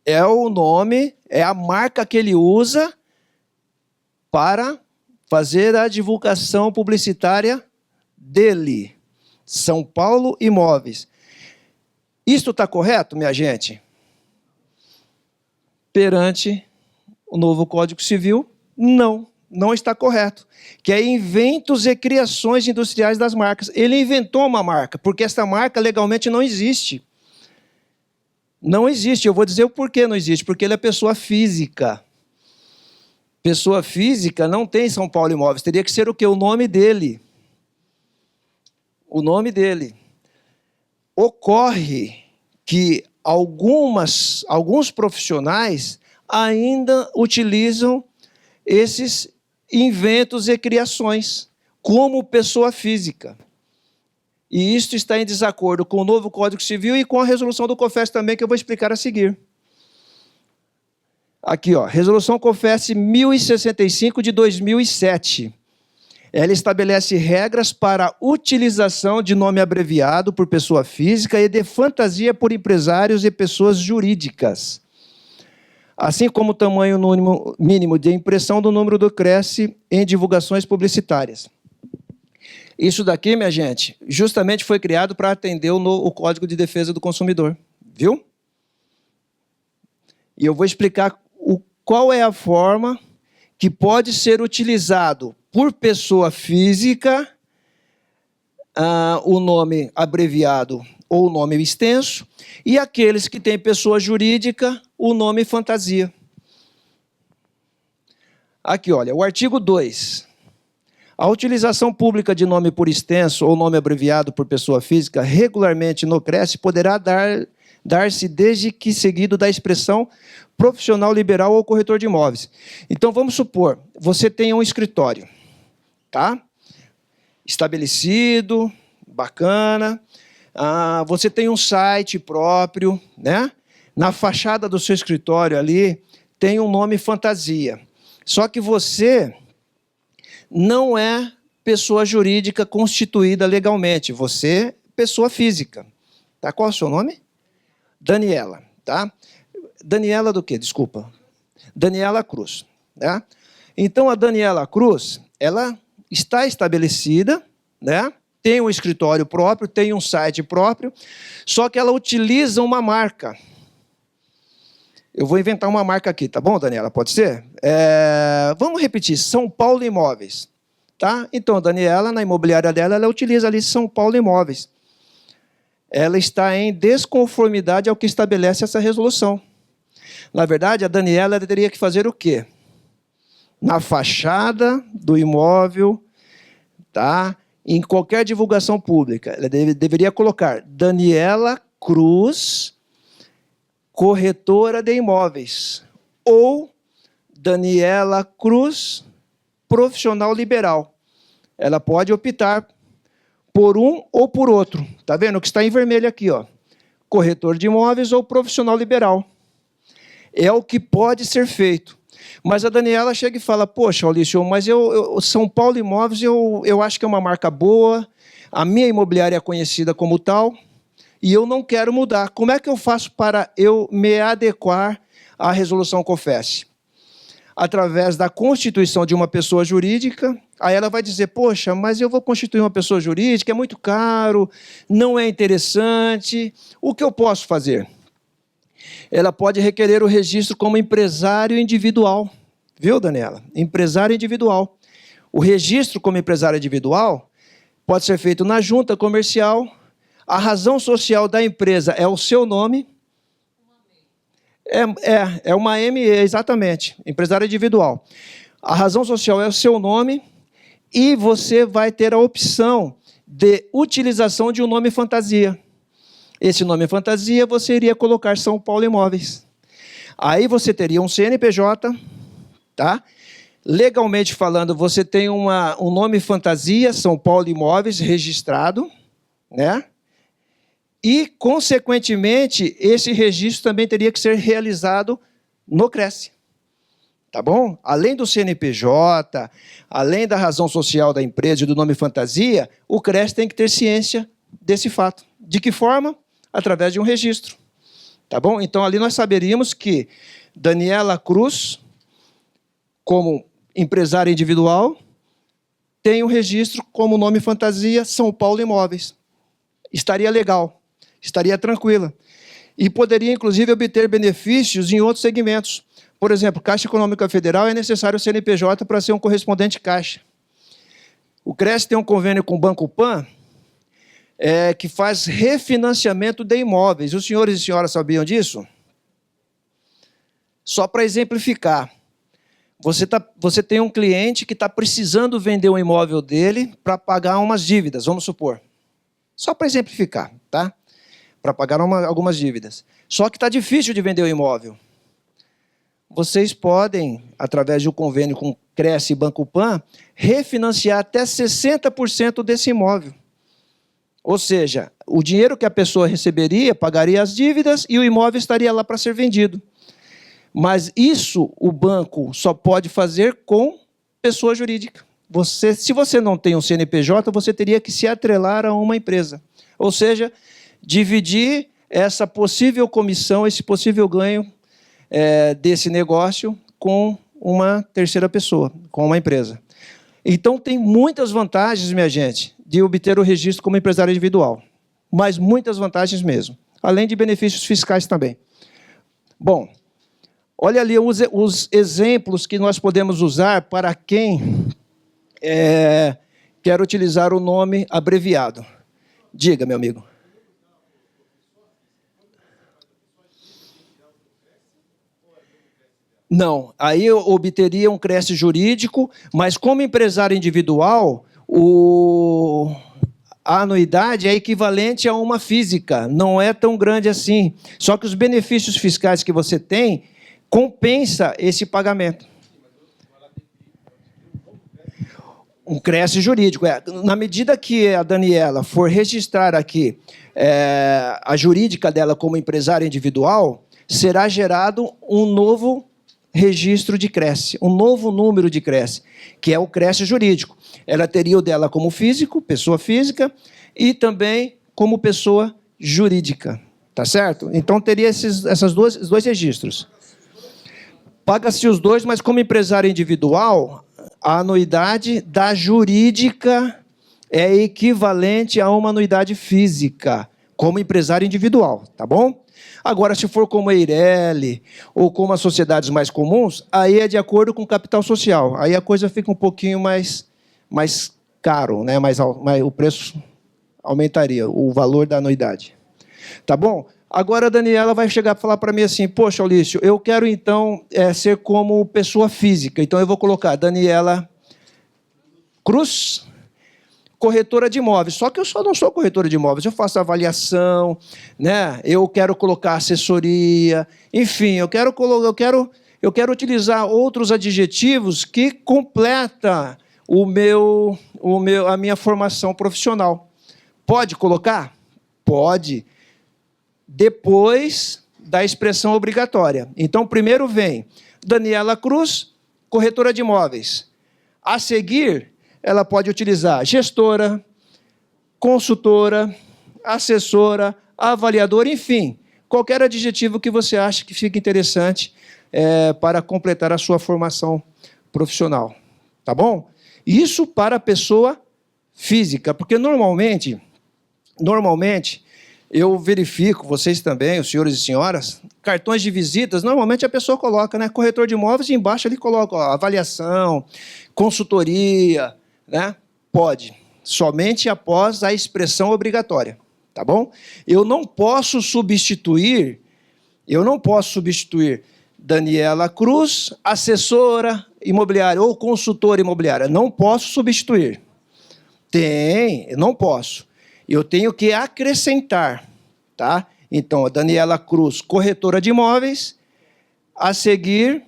É o nome, é a marca que ele usa para fazer a divulgação publicitária dele. São Paulo Imóveis. Isto está correto, minha gente? Perante o novo Código Civil, não está correto. Que é inventos e criações industriais das marcas. Ele inventou uma marca, porque essa marca legalmente não existe. Não existe. Eu vou dizer o porquê não existe. Porque ele é pessoa física. Pessoa física não tem São Paulo Imóveis. Teria que ser o quê? O nome dele. O nome dele. Ocorre que alguns profissionais ainda utilizam esses inventos e criações como pessoa física. E isto está em desacordo com o novo Código Civil e com a resolução do COFES também, que eu vou explicar a seguir. Aqui, ó, Resolução COFES 1065 de 2007. Ela estabelece regras para a utilização de nome abreviado por pessoa física e de fantasia por empresários e pessoas jurídicas, assim como o tamanho mínimo de impressão do número do CRESSE em divulgações publicitárias. Isso daqui, minha gente, justamente foi criado para atender o Código de Defesa do Consumidor, viu? E eu vou explicar qual é a forma que pode ser utilizado por pessoa física o nome abreviado ou o nome extenso, e aqueles que têm pessoa jurídica, o nome fantasia. Aqui, olha, o artigo 2. A utilização pública de nome por extenso ou nome abreviado por pessoa física regularmente no CRESSE poderá dar-se desde que seguido da expressão profissional liberal ou corretor de imóveis. Então, vamos supor, você tem um escritório, tá? Estabelecido, bacana, você tem um site próprio, né? Na fachada do seu escritório ali tem um nome fantasia. Só que você não é pessoa jurídica constituída legalmente, você é pessoa física. Tá? Qual é o seu nome? Daniela, tá? Daniela do quê? Desculpa. Daniela Cruz. Né? Então, a Daniela Cruz, ela está estabelecida, né? Tem um escritório próprio, tem um site próprio, só que ela utiliza uma marca. Eu vou inventar uma marca aqui, tá bom, Daniela? Pode ser? Vamos repetir, São Paulo Imóveis. Tá? Então, a Daniela, na imobiliária dela, ela utiliza ali São Paulo Imóveis. Ela está em desconformidade ao que estabelece essa resolução. Na verdade, a Daniela teria que fazer o quê? Na fachada do imóvel, tá? Em qualquer divulgação pública, ela deveria colocar Daniela Cruz, corretora de imóveis, ou Daniela Cruz, profissional liberal. Ela pode optar por um ou por outro. Está vendo o que está em vermelho aqui, ó? Corretor de imóveis ou profissional liberal. É o que pode ser feito. Mas a Daniela chega e fala, poxa, Aulício, mas São Paulo Imóveis eu acho que é uma marca boa, a minha imobiliária é conhecida como tal, e eu não quero mudar. Como é que eu faço para eu me adequar à resolução COFES? Através da constituição de uma pessoa jurídica, aí ela vai dizer, poxa, mas eu vou constituir uma pessoa jurídica, é muito caro, não é interessante, o que eu posso fazer? Ela pode requerer o registro como empresário individual, viu, Daniela? Empresário individual. O registro como empresário individual pode ser feito na junta comercial, a razão social da empresa é o seu nome, É uma ME, exatamente, empresário individual. A razão social é o seu nome e você vai ter a opção de utilização de um nome fantasia. Esse nome fantasia você iria colocar São Paulo Imóveis. Aí você teria um CNPJ, tá? Legalmente falando, você tem um nome fantasia, São Paulo Imóveis, registrado, né? E, consequentemente, esse registro também teria que ser realizado no CRESSE. Tá bom? Além do CNPJ, além da razão social da empresa e do nome fantasia, o CRESSE tem que ter ciência desse fato. De que forma? Através de um registro. Tá bom? Então, ali nós saberíamos que Daniela Cruz, como empresária individual, tem um registro como nome fantasia São Paulo Imóveis. Estaria legal. Estaria tranquila. E poderia, inclusive, obter benefícios em outros segmentos. Por exemplo, Caixa Econômica Federal é necessário o CNPJ para ser um correspondente Caixa. O CRESSE tem um convênio com o Banco Pan, que faz refinanciamento de imóveis. Os senhores e senhoras sabiam disso? Só para exemplificar. Você tem um cliente que está precisando vender um imóvel dele para pagar umas dívidas, vamos supor. Só para exemplificar, tá? Para pagar algumas dívidas. Só que está difícil de vender o imóvel. Vocês podem, através de um convênio com CRESSE e Banco Pan, refinanciar até 60% desse imóvel. Ou seja, o dinheiro que a pessoa receberia, pagaria as dívidas e o imóvel estaria lá para ser vendido. Mas isso o banco só pode fazer com pessoa jurídica. Se você não tem um CNPJ, você teria que se atrelar a uma empresa. Ou seja, dividir essa possível comissão, esse possível ganho desse negócio com uma terceira pessoa, com uma empresa. Então, tem muitas vantagens, minha gente, de obter o registro como empresário individual. Mas muitas vantagens mesmo. Além de benefícios fiscais também. Bom, olha ali os exemplos que nós podemos usar para quem quer utilizar o nome abreviado. Diga, meu amigo. Não, aí eu obteria um CRESSE jurídico, mas como empresário individual, a anuidade é equivalente a uma física, não é tão grande assim. Só que os benefícios fiscais que você tem compensa esse pagamento. Um CRESSE jurídico. Na medida que a Daniela for registrar aqui a jurídica dela como empresária individual, será gerado um novo registro de CRESSE, um novo número de CRESSE, que é o CRESSE jurídico. Ela teria o dela como físico, pessoa física, e também como pessoa jurídica. Tá certo? Então, teria esses dois registros. Paga-se os dois, mas como empresário individual, a anuidade da jurídica é equivalente a uma anuidade física, como empresário individual, tá bom? Agora, se for como a Eireli ou como as sociedades mais comuns, aí é de acordo com o capital social. Aí a coisa fica um pouquinho mais caro, né? O preço aumentaria, o valor da anuidade. Tá bom? Agora a Daniela vai chegar para falar para mim assim, poxa, Aulício, eu quero então ser como pessoa física. Então eu vou colocar Daniela Cruz, corretora de imóveis. Só que eu só não sou corretora de imóveis, eu faço avaliação, né? Eu quero colocar assessoria, enfim, eu quero utilizar outros adjetivos que completam a minha formação profissional. Pode colocar? Pode. Depois da expressão obrigatória. Então, primeiro vem Daniela Cruz, corretora de imóveis. A seguir, ela pode utilizar gestora, consultora, assessora, avaliadora, enfim, qualquer adjetivo que você ache que fique interessante para completar a sua formação profissional. Tá bom? Isso para a pessoa física, porque normalmente, eu verifico, vocês também, os senhores e senhoras, cartões de visitas, normalmente a pessoa coloca, né, corretor de imóveis, e embaixo ele coloca avaliação, consultoria, né? Pode, somente após a expressão obrigatória, tá bom? Eu não posso substituir Eu não posso substituir Daniela Cruz, assessora imobiliária ou consultora imobiliária. Não posso substituir. Não posso. Eu tenho que acrescentar, tá? Então, a Daniela Cruz, corretora de imóveis, a seguir,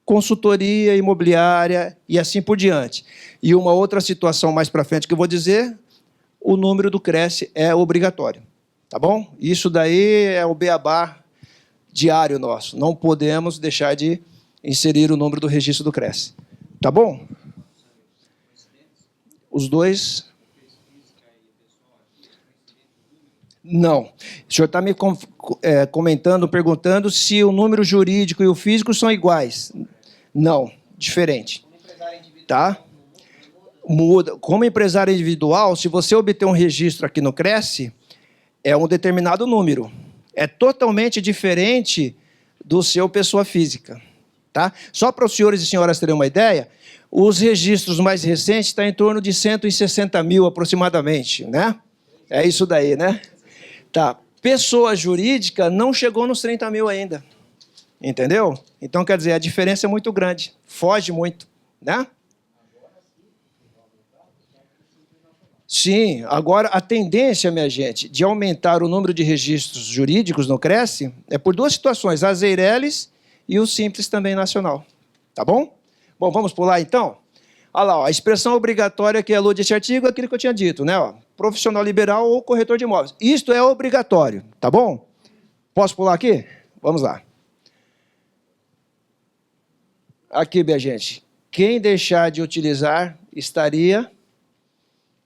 consultoria imobiliária e assim por diante. E uma outra situação mais para frente que eu vou dizer, o número do Cresce é obrigatório, tá bom? Isso daí é o beabá diário nosso. Não podemos deixar de inserir o número do registro do Cresce, tá bom? Os dois... Não. O senhor está me comentando, perguntando se o número jurídico e o físico são iguais. Não, diferente. Tá? Muda. Como empresário individual, se você obter um registro aqui no Cresce, é um determinado número. É totalmente diferente do seu pessoa física. Tá? Só para os senhores e senhoras terem uma ideia, os registros mais recentes estão em torno de 160 mil aproximadamente, né? É isso daí, né? Tá. Pessoa jurídica não chegou nos 30 mil ainda. Entendeu? Então, quer dizer, a diferença é muito grande. Foge muito, né? Sim. Agora, a tendência, minha gente, de aumentar o número de registros jurídicos no Cresce é por duas situações, a Zeireles e o Simples também nacional. Tá bom? Bom, vamos pular então? Olha lá, ó, a expressão obrigatória que alude esse artigo é aquilo que eu tinha dito, né? Ó, profissional liberal ou corretor de imóveis. Isto é obrigatório, tá bom? Posso pular aqui? Vamos lá. Aqui, minha gente. Quem deixar de utilizar estaria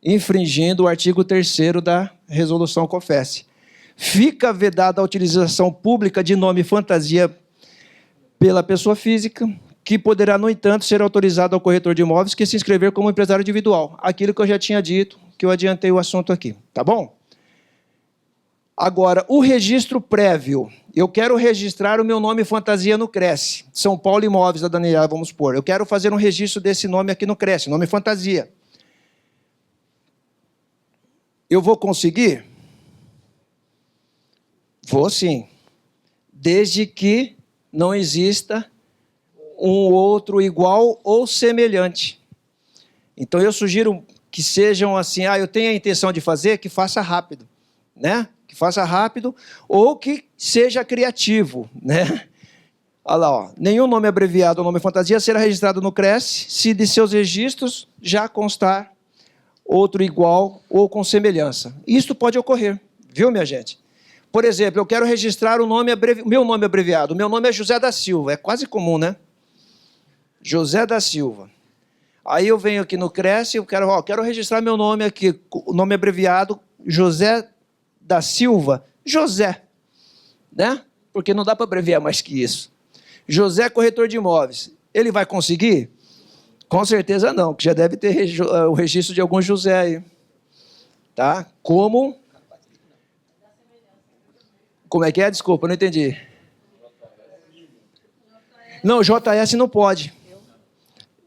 infringindo o artigo 3º da resolução COFES. Fica vedada a utilização pública de nome fantasia pela pessoa física, que poderá, no entanto, ser autorizado ao corretor de imóveis que se inscrever como empresário individual. Aquilo que eu já tinha dito, que eu adiantei o assunto aqui, tá bom? Agora, o registro prévio. Eu quero registrar o meu nome fantasia no Cresce. São Paulo Imóveis, da Daniela, vamos supor. Eu quero fazer um registro desse nome aqui no Cresce, nome fantasia. Eu vou conseguir? Vou sim. Desde que não exista um outro igual ou semelhante. Então, eu sugiro que sejam assim, eu tenho a intenção de fazer, que faça rápido, né? Que faça rápido, ou que seja criativo, né? Olha lá, ó. Nenhum nome abreviado ou nome fantasia será registrado no Cresce se de seus registros já constar outro igual ou com semelhança. Isto pode ocorrer, viu, minha gente? Por exemplo, eu quero registrar meu nome abreviado. Meu nome é José da Silva, é quase comum, né? José da Silva. Aí eu venho aqui no Cresce, eu quero registrar meu nome aqui, o nome abreviado, José da Silva, José, né? Porque não dá para abreviar mais que isso. José, corretor de imóveis. Ele vai conseguir? Com certeza não, que já deve ter o registro de algum José aí. Tá? Como é que é? Desculpa, não entendi. Não, JS não pode.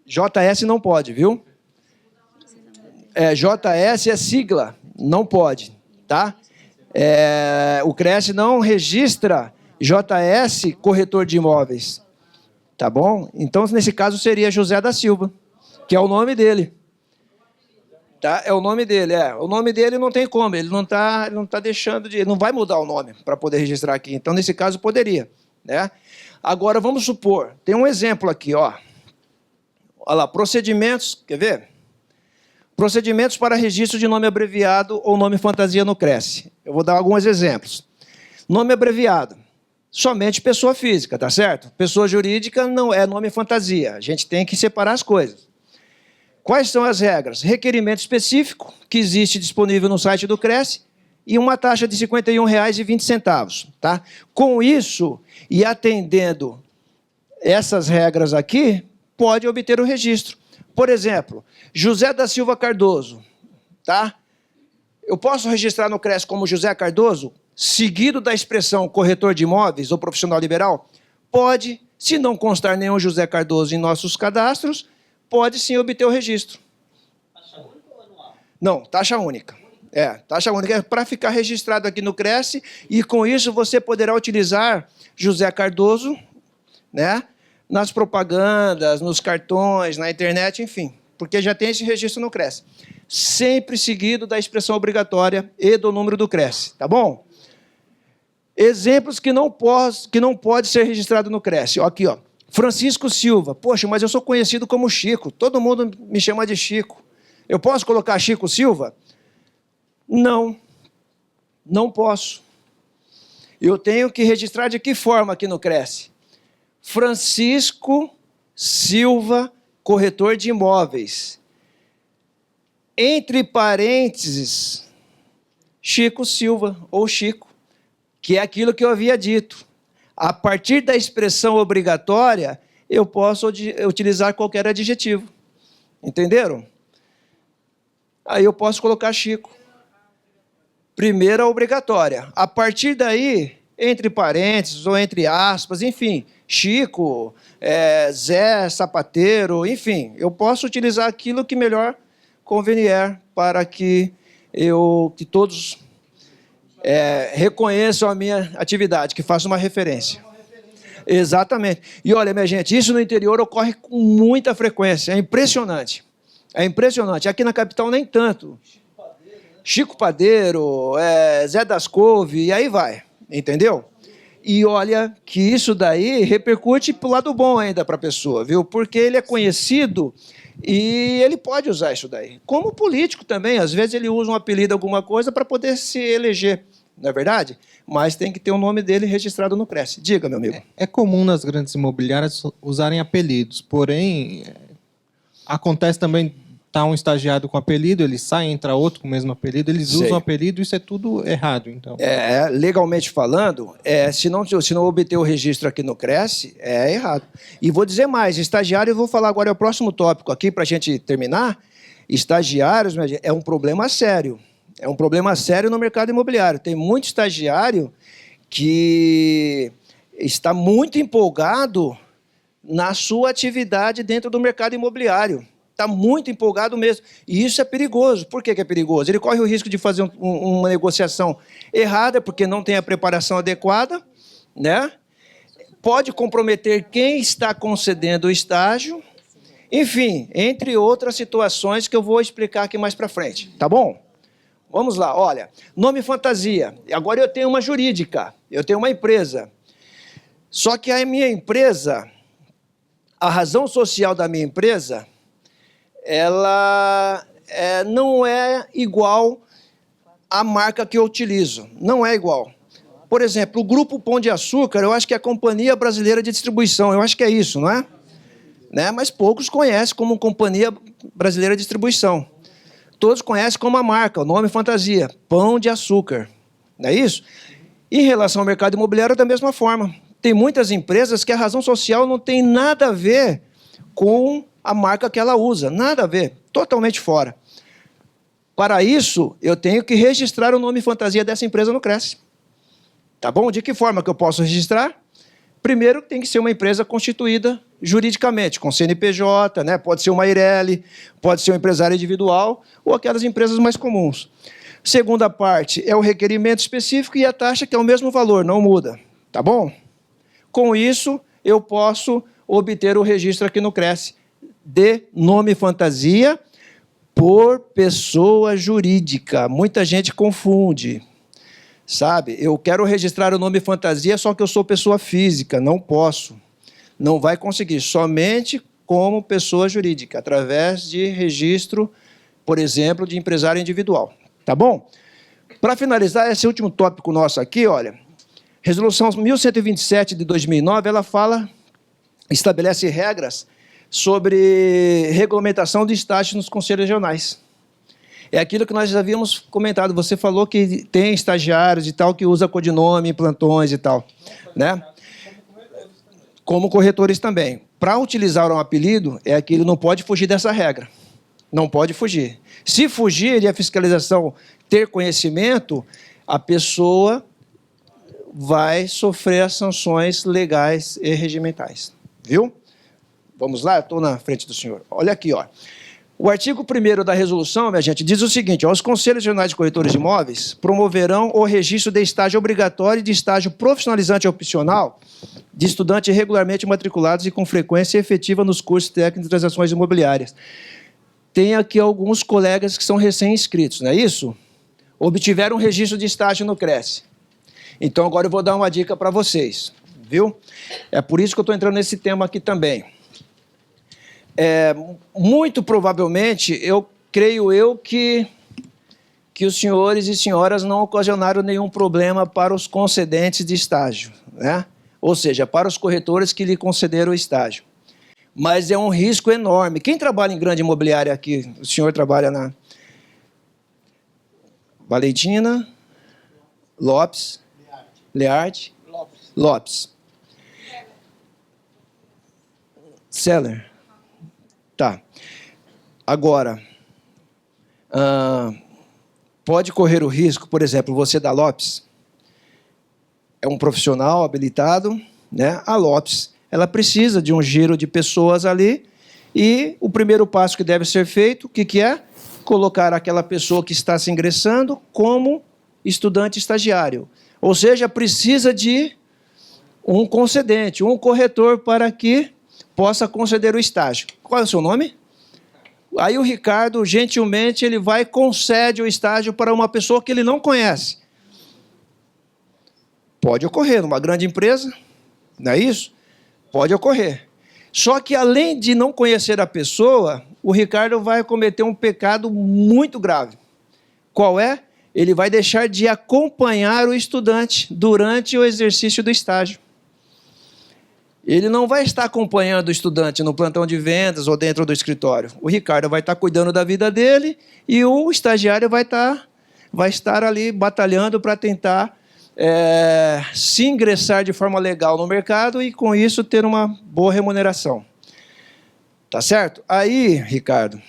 JS não pode, viu? JS é sigla, não pode, tá? O Cresce não registra JS corretor de imóveis, tá bom? Então, nesse caso, seria José da Silva, que é o nome dele. Tá? É o nome dele, O nome dele não tem como, ele não tá deixando de... Ele não vai mudar o nome para poder registrar aqui. Então, nesse caso, poderia, né? Agora, vamos supor, tem um exemplo aqui, ó. Olha lá, procedimentos, quer ver? Procedimentos para registro de nome abreviado ou nome fantasia no Cresce. Eu vou dar alguns exemplos. Nome abreviado, somente pessoa física, tá certo? Pessoa jurídica não é nome fantasia. A gente tem que separar as coisas. Quais são as regras? Requerimento específico, que existe disponível no site do Cresce, e uma taxa de R$ 51,20, tá? Com isso, e atendendo essas regras aqui, pode obter o registro. Por exemplo, José da Silva Cardoso, tá? Eu posso registrar no Cresce como José Cardoso, seguido da expressão corretor de imóveis ou profissional liberal? Pode, se não constar nenhum José Cardoso em nossos cadastros, pode sim obter o registro. Taxa única ou anual? Não, taxa única. Taxa única é para ficar registrado aqui no Cresce, e com isso você poderá utilizar José Cardoso, né, nas propagandas, nos cartões, na internet, enfim, porque já tem esse registro no Cresce. Sempre seguido da expressão obrigatória e do número do Cresce, tá bom? Exemplos que não pode ser registrado no Cresce. Aqui, ó. Francisco Silva. Poxa, mas eu sou conhecido como Chico. Todo mundo me chama de Chico. Eu posso colocar Chico Silva? Não. Não posso. Eu tenho que registrar de que forma aqui no Cresce? Francisco Silva, corretor de imóveis. Entre parênteses, Chico Silva, ou Chico, que é aquilo que eu havia dito. A partir da expressão obrigatória, eu posso utilizar qualquer adjetivo. Entenderam? Aí eu posso colocar Chico. Primeira obrigatória. A partir daí, entre parênteses ou entre aspas, enfim, Chico, Zé, sapateiro, enfim, eu posso utilizar aquilo que melhor convenier para que todos reconheçam a minha atividade, que façam uma referência. Exatamente. E olha, minha gente, isso no interior ocorre com muita frequência, é impressionante. É impressionante. Aqui na capital nem tanto. Chico Padeiro, Zé das Couve, e aí vai, entendeu? E olha que isso daí repercute para o lado bom ainda para a pessoa, viu? Porque ele é conhecido e ele pode usar isso daí. Como político também, às vezes ele usa um apelido, alguma coisa, para poder se eleger, não é verdade? Mas tem que ter o nome dele registrado no Cresce. Diga, meu amigo. É comum nas grandes imobiliárias usarem apelidos, porém, acontece também, tá um estagiário com apelido, ele sai, entra outro com o mesmo apelido, eles usam apelido, isso é tudo errado, então. Legalmente falando, se não obter o registro aqui no Cresce, é errado. E vou dizer mais, estagiário, eu vou falar agora, é o próximo tópico aqui, para a gente terminar. Estagiários, é um problema sério. É um problema sério no mercado imobiliário. Tem muito estagiário que está muito empolgado na sua atividade dentro do mercado imobiliário. Está muito empolgado mesmo. E isso é perigoso. Por que é perigoso? Ele corre o risco de fazer uma negociação errada, porque não tem a preparação adequada, né? Pode comprometer quem está concedendo o estágio. Enfim, entre outras situações que eu vou explicar aqui mais para frente. Tá bom? Vamos lá. Olha, nome fantasia. Agora eu tenho uma jurídica. Eu tenho uma empresa. Só que a minha empresa, a razão social da minha empresa, ela não é igual à marca que eu utilizo. Não é igual. Por exemplo, o Grupo Pão de Açúcar, eu acho que é a Companhia Brasileira de Distribuição. Eu acho que é isso, não é? Né? Mas poucos conhecem como Companhia Brasileira de Distribuição. Todos conhecem como a marca, o nome fantasia, Pão de Açúcar. Não é isso? Em relação ao mercado imobiliário, da mesma forma. Tem muitas empresas que a razão social não tem nada a ver com a marca que ela usa. Nada a ver. Totalmente fora. Para isso, eu tenho que registrar o nome fantasia dessa empresa no Cresce. Tá bom? De que forma que eu posso registrar? Primeiro, tem que ser uma empresa constituída juridicamente, com CNPJ, né? Pode ser uma Eireli, pode ser um empresário individual ou aquelas empresas mais comuns. Segunda parte é o requerimento específico e a taxa, que é o mesmo valor, não muda. Tá bom? Com isso, eu posso obter o registro aqui no Cresce de nome fantasia por pessoa jurídica. Muita gente confunde. Sabe? Eu quero registrar o nome fantasia, só que eu sou pessoa física, não posso. Não vai conseguir, somente como pessoa jurídica, através de registro, por exemplo, de empresário individual. Tá bom? Para finalizar, esse último tópico nosso aqui, olha, Resolução 1127 de 2009, ela estabelece regras sobre regulamentação de estágios nos conselhos regionais. É aquilo que nós já havíamos comentado. Você falou que tem estagiários e tal que usa codinome em plantões e tal, né? Como corretores também. Para utilizar um apelido, aquilo não pode fugir dessa regra. Não pode fugir. Se fugir e a fiscalização ter conhecimento, a pessoa vai sofrer as sanções legais e regimentais. Viu? Vamos lá? Eu estou na frente do senhor. Olha aqui, ó. O artigo 1º da resolução, minha gente, diz o seguinte: ó, os conselhos regionais de corretores de imóveis promoverão o registro de estágio obrigatório e de estágio profissionalizante opcional de estudantes regularmente matriculados e com frequência efetiva nos cursos técnicos de transações imobiliárias. Tem aqui alguns colegas que são recém-inscritos, não é isso? Obtiveram um registro de estágio no Cresce. Então, agora eu vou dar uma dica para vocês, viu? É por isso que eu estou entrando nesse tema aqui também. Muito provavelmente, creio eu que os senhores e senhoras não ocasionaram nenhum problema para os concedentes de estágio, né? Ou seja, para os corretores que lhe concederam o estágio. Mas é um risco enorme. Quem trabalha em grande imobiliária aqui? O senhor trabalha na Valentina, Lopes, Learte, Lopes. Seller. Tá. Agora, pode correr o risco, por exemplo, você da Lopes é um profissional habilitado, né? A Lopes, ela precisa de um giro de pessoas ali e o primeiro passo que deve ser feito, o que é? Colocar aquela pessoa que está se ingressando como estudante estagiário. Ou seja, precisa de um concedente, um corretor para que possa conceder o estágio. Qual é o seu nome? Aí o Ricardo, gentilmente, ele vai e concede o estágio para uma pessoa que ele não conhece. Pode ocorrer numa grande empresa, não é isso? Pode ocorrer. Só que, além de não conhecer a pessoa, o Ricardo vai cometer um pecado muito grave. Qual é? Ele vai deixar de acompanhar o estudante durante o exercício do estágio. Ele não vai estar acompanhando o estudante no plantão de vendas ou dentro do escritório. O Ricardo vai estar cuidando da vida dele e o estagiário vai estar ali batalhando para tentar se ingressar de forma legal no mercado e, com isso, ter uma boa remuneração. Tá certo? Aí, Ricardo,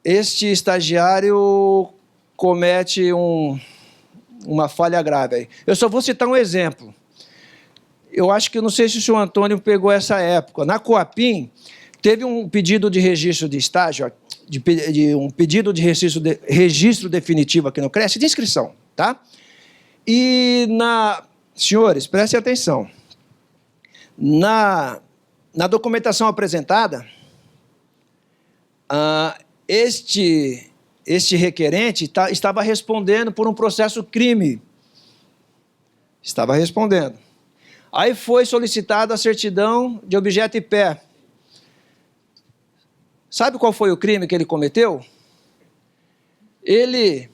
este estagiário comete uma falha grave aí. Eu só vou citar um exemplo. Eu acho que, não sei se o senhor Antônio pegou essa época. Na Coapim, teve um pedido de registro de estágio, um pedido de registro definitivo aqui no Cresce, de inscrição, tá? E, senhores, prestem atenção. Na documentação apresentada, este requerente estava respondendo por um processo crime. Estava respondendo. Aí foi solicitada a certidão de objeto e pé. Sabe qual foi o crime que ele cometeu? Ele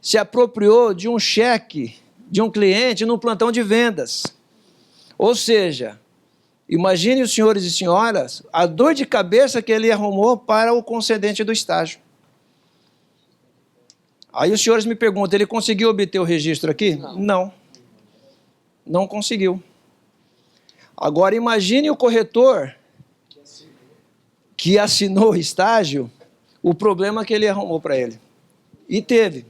se apropriou de um cheque de um cliente no plantão de vendas. Ou seja, imagine os senhores e senhoras a dor de cabeça que ele arrumou para o concedente do estágio. Aí os senhores me perguntam, ele conseguiu obter o registro aqui? Não. Não conseguiu. Agora, imagine o corretor que assinou o estágio, o problema que ele arrumou para ele. E teve,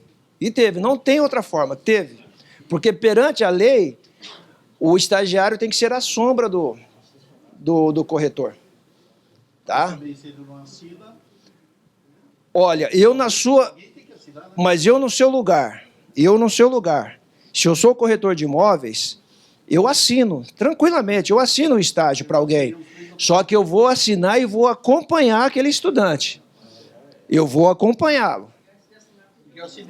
não tem outra forma, teve. Porque perante a lei, o estagiário tem que ser a sombra do corretor. Tá? Olha, mas eu no seu lugar, se eu sou corretor de imóveis, eu assino, tranquilamente, eu assino o estágio para alguém. Só que eu vou assinar e vou acompanhar aquele estudante. Eu vou acompanhá-lo.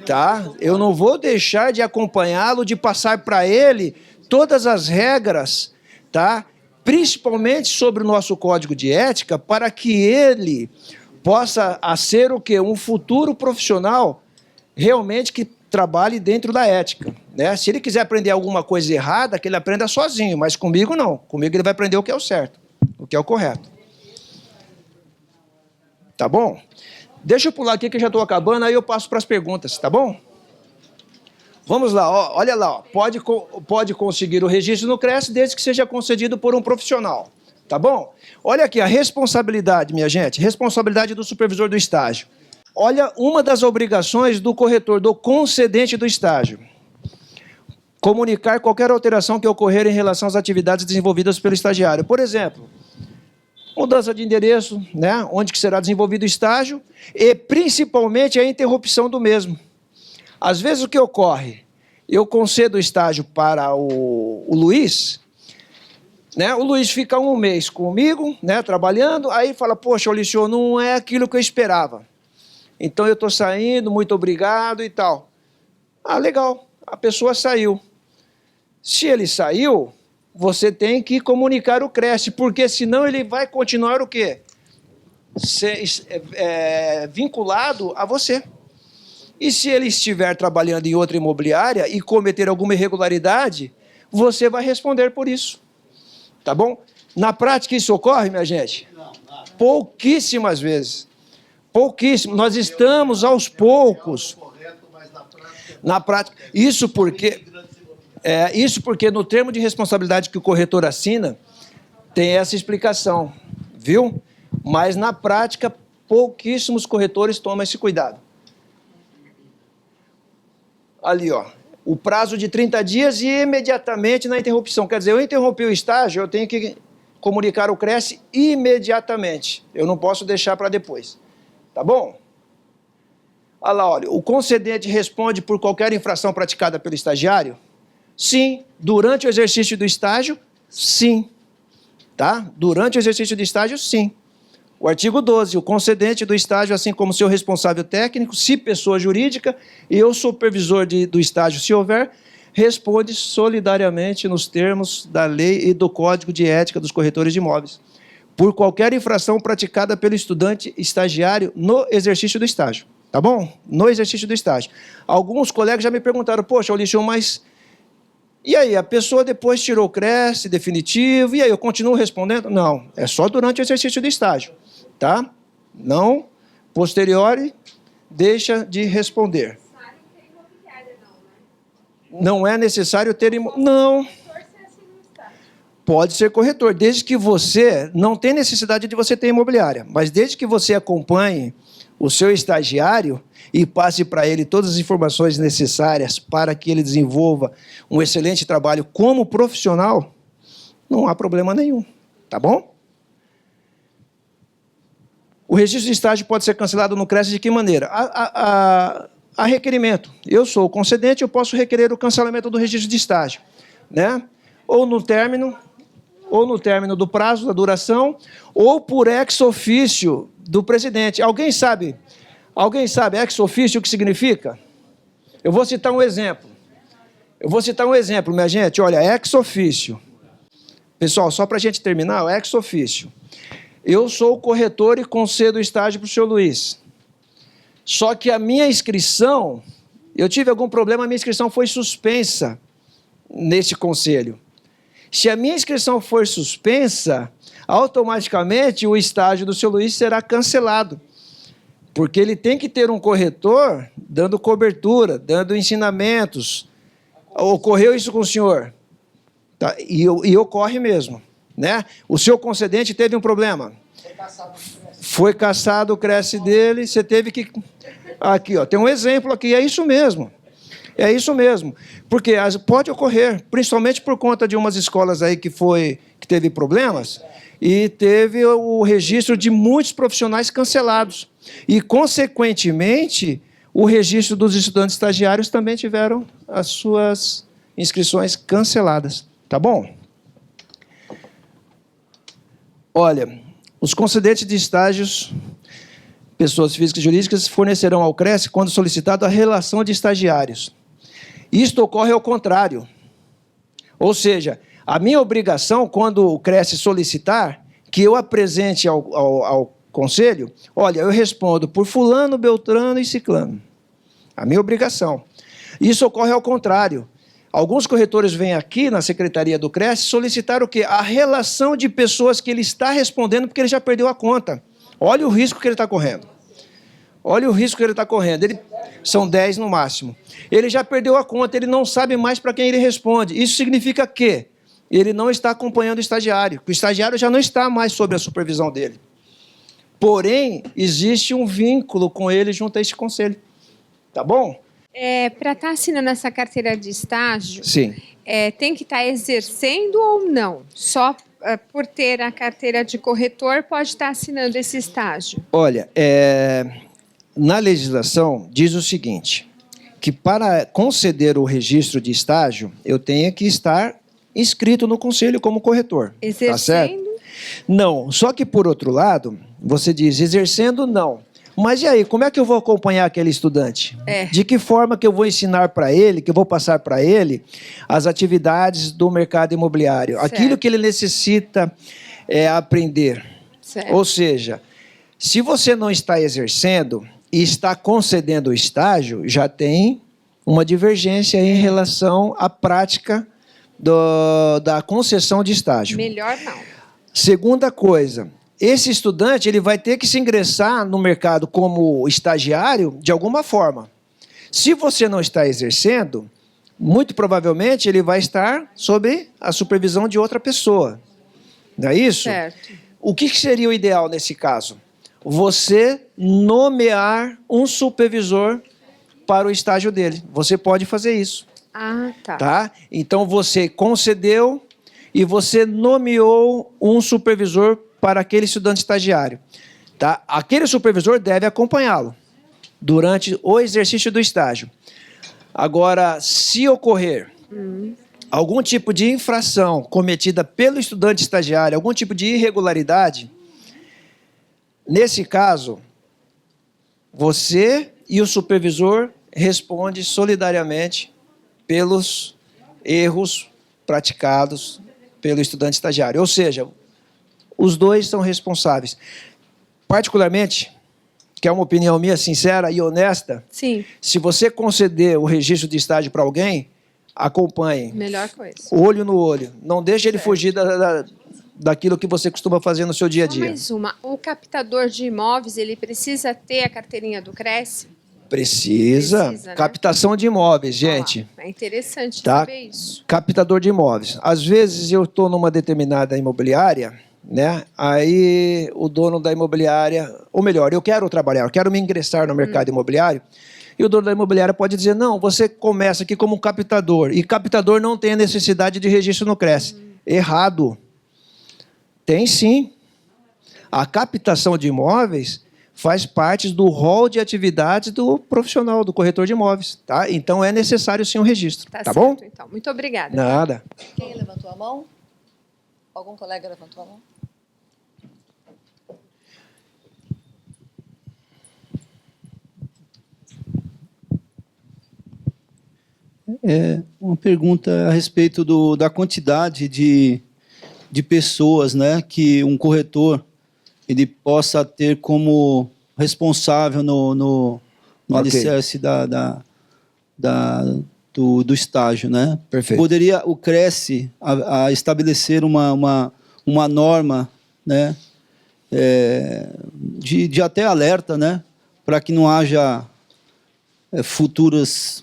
Tá? Eu não vou deixar de acompanhá-lo, de passar para ele todas as regras, tá? Principalmente sobre o nosso código de ética, para que ele possa ser o quê? Um futuro profissional realmente que trabalhe dentro da ética, né? Se ele quiser aprender alguma coisa errada, que ele aprenda sozinho, mas comigo não. Comigo ele vai aprender o que é o certo, o que é o correto. Tá bom? Deixa eu pular aqui que eu já estou acabando, aí eu passo para as perguntas, tá bom? Vamos lá, ó, olha lá, ó. Pode conseguir o registro no Cresce desde que seja concedido por um profissional, tá bom? Olha aqui a responsabilidade, minha gente, responsabilidade do supervisor do estágio. Olha, uma das obrigações do corretor, do concedente do estágio. Comunicar qualquer alteração que ocorrer em relação às atividades desenvolvidas pelo estagiário. Por exemplo, mudança de endereço, né? Onde que será desenvolvido o estágio e, principalmente, a interrupção do mesmo. Às vezes, o que ocorre? Eu concedo o estágio para o Luiz, né? O Luiz fica 1 mês comigo, né, trabalhando, aí fala, poxa, Olício, não é aquilo que eu esperava. Então, eu estou saindo, muito obrigado e tal. Ah, legal, a pessoa saiu. Se ele saiu, você tem que comunicar o Cresce, porque senão ele vai continuar o quê? Vinculado a você. E se ele estiver trabalhando em outra imobiliária e cometer alguma irregularidade, você vai responder por isso. Tá bom? Na prática isso ocorre, minha gente? Pouquíssimas vezes. Pouquíssimo. Nós estamos aos poucos. Na prática. Isso porque no termo de responsabilidade que o corretor assina, tem essa explicação, viu? Mas na prática, pouquíssimos corretores tomam esse cuidado. Ali, ó. O prazo de 30 dias e imediatamente na interrupção. Quer dizer, eu interrompi o estágio, eu tenho que comunicar o Cresce imediatamente. Eu não posso deixar para depois. Tá bom? Olha lá, olha. O concedente responde por qualquer infração praticada pelo estagiário? Sim. Durante o exercício do estágio? Sim. Tá? Durante o exercício do estágio, sim. O artigo 12, o concedente do estágio, assim como seu responsável técnico, se pessoa jurídica, e o supervisor do estágio, se houver, responde solidariamente nos termos da lei e do Código de Ética dos Corretores de Imóveis, por qualquer infração praticada pelo estudante estagiário no exercício do estágio. Tá bom? No exercício do estágio. Alguns colegas já me perguntaram, poxa, Olício, mas... E aí, a pessoa depois tirou o Cresce definitivo, e aí, eu continuo respondendo? Não, é só durante o exercício do estágio. Tá? Não, posteriori, deixa de responder. Não é necessário ter... Não. Pode ser corretor, desde que você... Não tem necessidade de você ter imobiliária, mas desde que você acompanhe o seu estagiário e passe para ele todas as informações necessárias para que ele desenvolva um excelente trabalho como profissional, não há problema nenhum. Tá bom? O registro de estágio pode ser cancelado no Cresce de que maneira? A requerimento. Eu sou o concedente, eu posso requerer o cancelamento do registro de estágio, né? Ou no término do prazo, da duração, ou por ex officio do presidente. Alguém sabe ex officio o que significa? Eu vou citar um exemplo. Minha gente. Olha, ex officio. Pessoal, só para a gente terminar, o ex officio. Eu sou o corretor e concedo o estágio para o senhor Luiz. Só que a minha inscrição, eu tive algum problema, a minha inscrição foi suspensa nesse conselho. Se a minha inscrição for suspensa, automaticamente o estágio do senhor Luiz será cancelado. Porque ele tem que ter um corretor dando cobertura, dando ensinamentos. Ocorreu isso com o senhor? Tá? E ocorre mesmo. Né? O seu concedente teve um problema. Foi cassado o Cresce dele, você teve que... Aqui, ó, tem um exemplo aqui, é isso mesmo. É isso mesmo. Porque pode ocorrer, principalmente por conta de umas escolas aí que teve problemas, e teve o registro de muitos profissionais cancelados. E, consequentemente, o registro dos estudantes estagiários também tiveram as suas inscrições canceladas. Tá bom? Olha, os concedentes de estágios, pessoas físicas e jurídicas, fornecerão ao Cresce, quando solicitado, a relação de estagiários. Isto ocorre ao contrário. Ou seja, a minha obrigação, quando o Cresce solicitar, que eu apresente ao conselho, olha, eu respondo por fulano, beltrano e ciclano. A minha obrigação. Isso ocorre ao contrário. Alguns corretores vêm aqui na Secretaria do Cresce solicitar o quê? A relação de pessoas que ele está respondendo porque ele já perdeu a conta. Olha o risco que ele está correndo. Olha o risco que ele está correndo. São 10 no máximo. Ele já perdeu a conta, ele não sabe mais para quem ele responde. Isso significa que ele não está acompanhando o estagiário, que o estagiário já não está mais sob a supervisão dele. Porém, existe um vínculo com ele junto a esse conselho. Tá bom? Para estar assinando essa carteira de estágio, Sim. Tem que estar exercendo ou não? Só por ter a carteira de corretor, pode estar assinando esse estágio? Olha, na legislação diz o seguinte, que para conceder o registro de estágio, eu tenho que estar inscrito no conselho como corretor. Tá certo? Exercendo? Não, só que por outro lado, você diz exercendo, não. Mas e aí, como é que eu vou acompanhar aquele estudante? De que forma que eu vou ensinar para ele, que eu vou passar para ele as atividades do mercado imobiliário? Certo. Aquilo que ele necessita aprender. Certo. Ou seja, se você não está exercendo e está concedendo o estágio, já tem uma divergência em relação à prática da concessão de estágio. Melhor não. Segunda coisa, esse estudante ele vai ter que se ingressar no mercado como estagiário de alguma forma. Se você não está exercendo, muito provavelmente ele vai estar sob a supervisão de outra pessoa. Não é isso? Certo. O que seria o ideal nesse caso? Você nomear um supervisor para o estágio dele. Você pode fazer isso. Ah, tá. Tá? Então você concedeu e você nomeou um supervisor para aquele estudante estagiário. Tá? Aquele supervisor deve acompanhá-lo durante o exercício do estágio. Agora, se ocorrer algum tipo de infração cometida pelo estudante estagiário, algum tipo de irregularidade, nesse caso, você e o supervisor respondem solidariamente pelos erros praticados pelo estudante estagiário. Ou seja, os dois são responsáveis. Particularmente, que é uma opinião minha sincera e honesta, Sim, se você conceder o registro de estágio para alguém, acompanhe. melhor coisa. Olho no olho. Não deixe ele fugir daquilo que você costuma fazer no seu dia a Só dia. mais uma. O captador de imóveis, ele precisa ter a carteirinha do Cresce? Precisa. Precisa, né? Captação de imóveis, gente. Olha lá, é interessante Tá. saber isso. Captador de imóveis. Às vezes eu estou numa determinada imobiliária, né? Aí o dono da imobiliária, ou melhor, eu quero trabalhar, eu quero me ingressar no mercado imobiliário, e o dono da imobiliária pode dizer, não, você começa aqui como captador, e captador não tem a necessidade de registro no Cresce. Errado. Tem sim. A captação de imóveis faz parte do rol de atividades do profissional, do corretor de imóveis, tá? Então é necessário sim um registro, tá certo, bom? então. Muito obrigada. Nada. Quem levantou a mão? Algum colega levantou a mão? Uma pergunta a respeito da quantidade de pessoas, né, que um corretor ele possa ter como responsável no Ok. alicerce do estágio, né? Perfeito. Poderia o Cresce a estabelecer uma norma, né, de até alerta, né, para que não haja futuros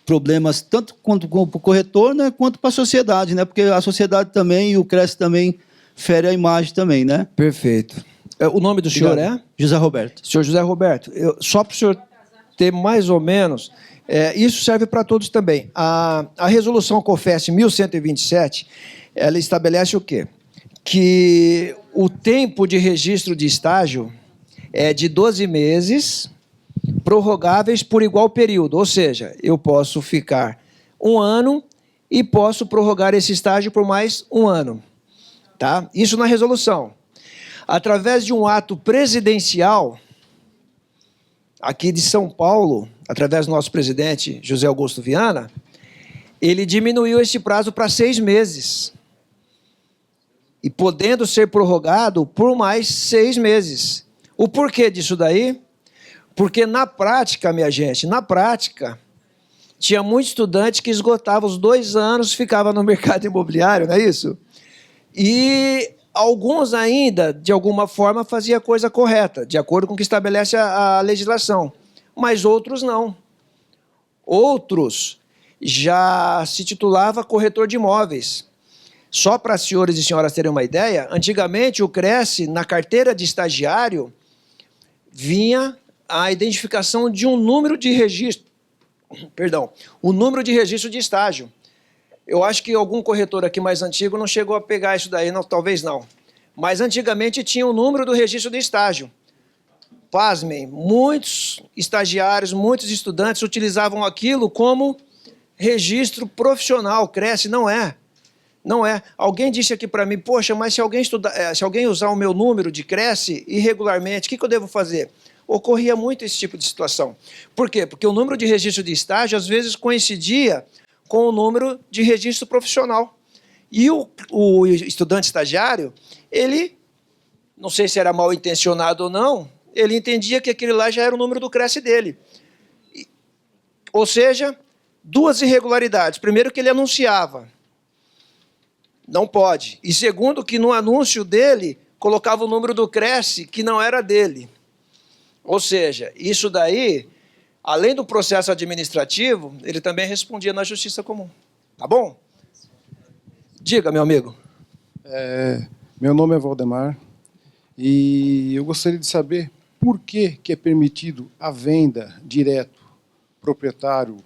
problemas tanto quanto para o corretor, né, quanto para a sociedade, né, porque a sociedade também e o Cresce também fere a imagem também, né? Perfeito. O nome do senhor é? José Roberto. Senhor José Roberto, só para o senhor ter mais ou menos, isso serve para todos também. A resolução COFES 1127, ela estabelece o quê? Que o tempo de registro de estágio é de 12 meses, prorrogáveis por igual período. Ou seja, eu posso ficar 1 ano e posso prorrogar esse estágio por mais 1 ano. Tá? Isso na resolução. Através de um ato presidencial, aqui de São Paulo, através do nosso presidente José Augusto Viana, ele diminuiu esse prazo para 6 meses. E podendo ser prorrogado por mais 6 meses. O porquê disso daí? Porque na prática, minha gente, na prática, tinha muito estudante que esgotava os 2 anos, ficava no mercado imobiliário, não é isso? E alguns ainda, de alguma forma, faziam a coisa correta, de acordo com o que estabelece a legislação. Mas outros não. Outros já se titulava corretor de imóveis. Só para senhores e senhoras terem uma ideia, antigamente o Cresce, na carteira de estagiário, vinha a identificação de um número de registro, o número de registro de estágio. Eu acho que algum corretor aqui mais antigo não chegou a pegar isso daí, não, talvez não. Mas antigamente tinha o número do registro de estágio. Pasmem, muitos estagiários, muitos estudantes utilizavam aquilo como registro profissional. Cresce, não é. Não é. Alguém disse aqui para mim, poxa, mas se alguém usar o meu número de Cresce irregularmente, o que eu devo fazer? Ocorria muito esse tipo de situação. Por quê? Porque o número de registro de estágio, às vezes, coincidia com o número de registro profissional. E o estudante estagiário, ele, não sei se era mal intencionado ou não, ele entendia que aquele lá já era o número do Cresce dele. Ou seja, duas irregularidades. Primeiro, que ele anunciava. Não pode. E segundo, que no anúncio dele, colocava o número do Cresce que não era dele. Ou seja, isso daí, além do processo administrativo, ele também respondia na justiça comum. Tá bom? Diga, meu amigo. Meu nome é Valdemar e eu gostaria de saber por que é permitido a venda direto, proprietário,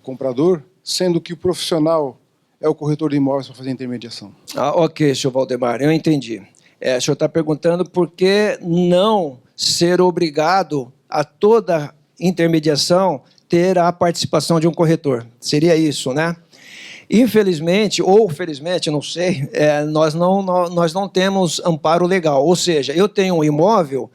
comprador, sendo que o profissional é o corretor de imóveis para fazer a intermediação. Ok, senhor Valdemar, eu entendi. O senhor está perguntando por que não ser obrigado a toda intermediação ter a participação de um corretor. Seria isso, né? Infelizmente, ou felizmente, não sei, nós não temos amparo legal. Ou seja, eu tenho um imóvel,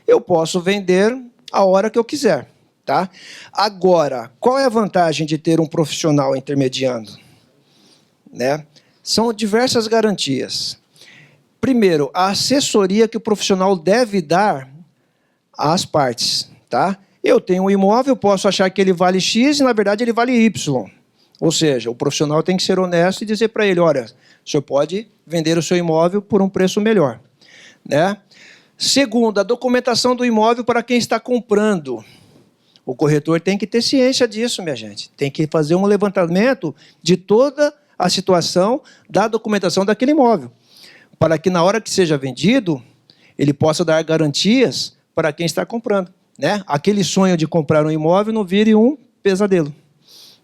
eu posso vender a hora que eu quiser. Tá? Agora, qual é a vantagem de ter um profissional intermediando? Né? São diversas garantias. Primeiro, a assessoria que o profissional deve dar às partes. Tá? Eu tenho um imóvel, posso achar que ele vale X e, na verdade, ele vale Y. Ou seja, o profissional tem que ser honesto e dizer para ele, olha, o senhor pode vender o seu imóvel por um preço melhor. Né? Segundo, a documentação do imóvel para quem está comprando. O corretor tem que ter ciência disso, minha gente. Tem que fazer um levantamento de toda a situação da documentação daquele imóvel, para que na hora que seja vendido, ele possa dar garantias para quem está comprando. Né? Aquele sonho de comprar um imóvel não vire um pesadelo.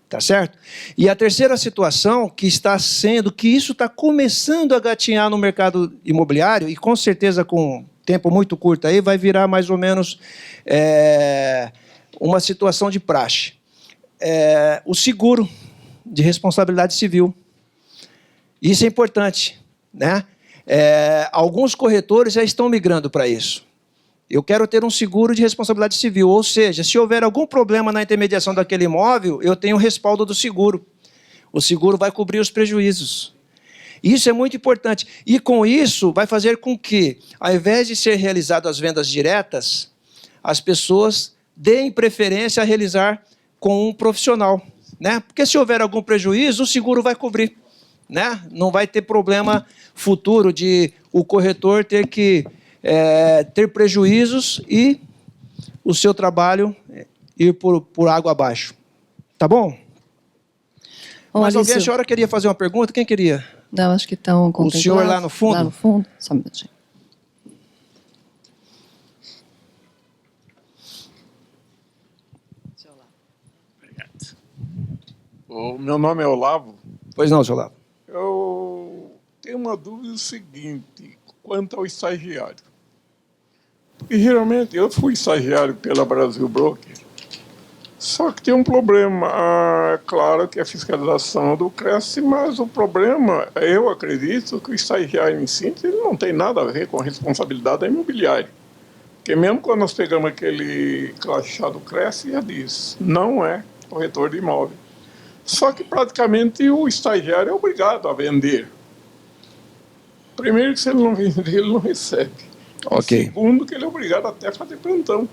Tá certo? E a terceira situação que isso está começando a gatinhar no mercado imobiliário, e com certeza com tempo muito curto aí, vai virar mais ou menos uma situação de praxe. O seguro de responsabilidade civil. Isso é importante. Né? Alguns corretores já estão migrando para isso. Eu quero ter um seguro de responsabilidade civil, ou seja, se houver algum problema na intermediação daquele imóvel, eu tenho o respaldo do seguro. O seguro vai cobrir os prejuízos. Isso é muito importante. E com isso, vai fazer com que, ao invés de ser realizado as vendas diretas, as pessoas deem preferência a realizar com um profissional. Né? Porque se houver algum prejuízo, o seguro vai cobrir. Né? Não vai ter problema futuro de o corretor ter que ter prejuízos e o seu trabalho ir por água abaixo. Tá bom? Mas alguém, a senhora queria fazer uma pergunta? Quem queria? Não, acho que estão contemplados. O senhor lá no fundo? Lá no fundo, só um minutinho. Obrigado. O meu nome é Olavo. Pois não, senhor Olavo. Eu tenho uma dúvida seguinte, quanto ao estagiário. Porque geralmente eu fui estagiário pela Brasil Broker, só que tem um problema. Claro que a fiscalização do cresce, mas o problema, eu acredito que o estagiário em si ele não tem nada a ver com a responsabilidade da imobiliária. Porque mesmo quando nós pegamos aquele crachá do cresce, já diz, não é corretor de imóvel. Só que praticamente o estagiário é obrigado a vender. Primeiro que se ele não vender, ele não recebe. Ok. Segundo, que ele é obrigado até a fazer plantão.